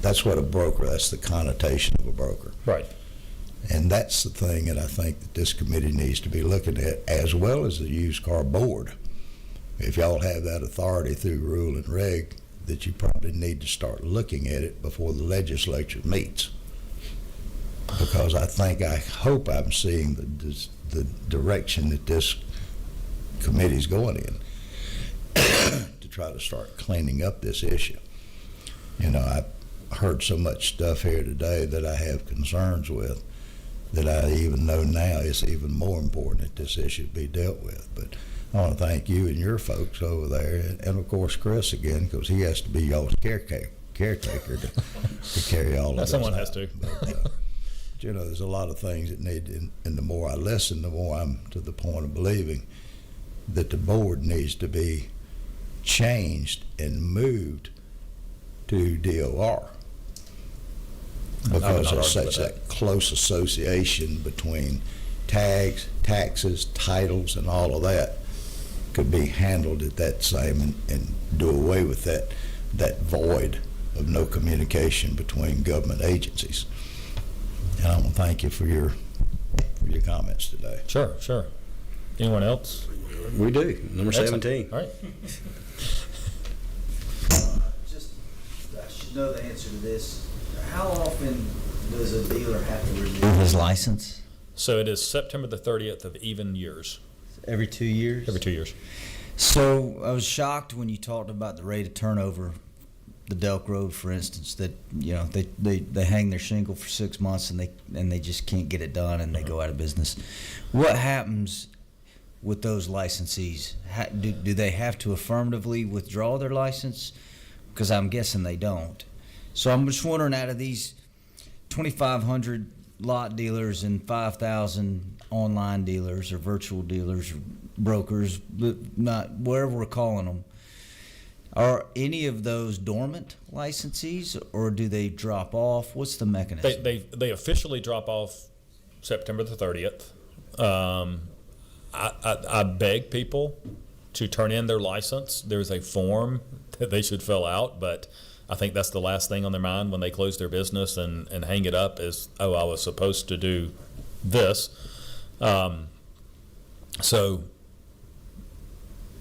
That's what a broker, that's the connotation of a broker.
Right.
And that's the thing that I think that this committee needs to be looking at, as well as the used car board. If y'all have that authority through rule and reg, that you probably need to start looking at it before the legislature meets. Because I hope I'm seeing the direction that this committee's going in to try to start cleaning up this issue. You know, I heard so much stuff here today that I have concerns with. that I even know now it's even more important that this issue be dealt with. But I want to thank you and your folks over there, and of course Chris again, because he has to be y'all's caretaker to carry all of this
Someone
out.
has to.
But, you know, there's a lot of things that need, and the more I listen, the more I'm to the point of believing that the board needs to be changed and moved to DOR. Because there's such a close association between tags, taxes, titles, and all of that could be handled at that same and do away with that void of no communication between government agencies. And I want to thank you for your comments today.
Sure. Anyone else?
We do. Number
Excellent.
17.
All right.
I should know the answer to this. How often does a dealer have to renew his license?
So it is September the 30th of even years.
Every 2 years?
Every 2 years.
So I was shocked when you talked about the rate of turnover, the Delk Road, for instance, that, you know, they hang their shingle for 6 months and they just can't get it done and they go out of business. What happens with those licensees? Do they have to affirmatively withdraw their license? Because I'm guessing they don't. So I'm just wondering, out of these 2,500 lot dealers and 5,000 online dealers or virtual dealers or brokers, not whatever we're calling them, are any of those dormant licensees, or do they drop off? What's the mechanism?
They officially drop off September the 30th. I beg people to turn in their license. There's a form that they should fill out, but I think that's the last thing on their mind when they close their business and hang it up is, oh, I was supposed to do this. So,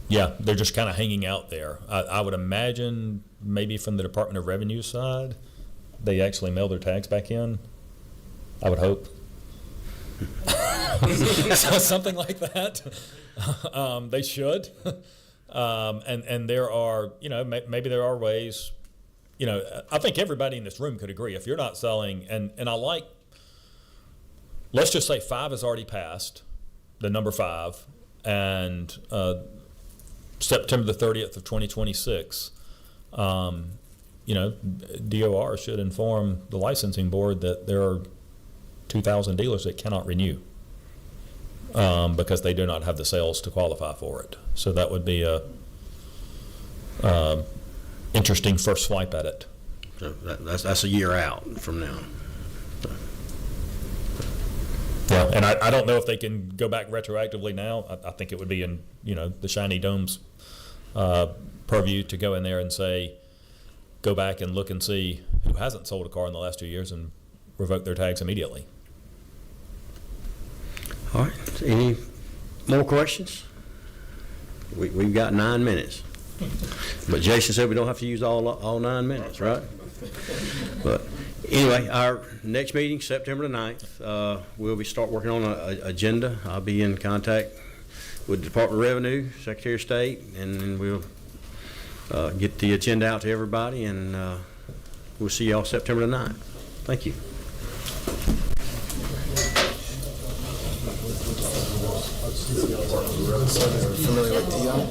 yeah, they're just kind of hanging out there. I would imagine maybe from the Department of Revenue side, they actually mail their tags back in. I would hope. So something like that. They should. And there are, you know, maybe there are ways, you know, I think everybody in this room could agree. If you're not selling, and I like, let's just say 5 has already passed, the number 5, and September the 30th of 2026, you know, DOR should inform the licensing board that there are 2,000 dealers that cannot renew because they do not have the sales to qualify for it. So that would be a interesting first swipe at it.
So that's a year out from now.
Yeah, and I don't know if they can go back retroactively now. I think it would be in, you know, the Shiny Dome's purview to go in there and say, go back and look and see who hasn't sold a car in the last 2 years and revoke their tags immediately.
All right. Any more questions? We've got 9 minutes. But Jason said we don't have to use all 9 minutes, right? But anyway, our next meeting, September the 9th, we'll start working on an agenda. I'll be in contact with the Department of Revenue, Secretary of State, and then we'll get the agenda out to everybody, and we'll see y'all September the 9th. Thank you.
Familiar with Dion?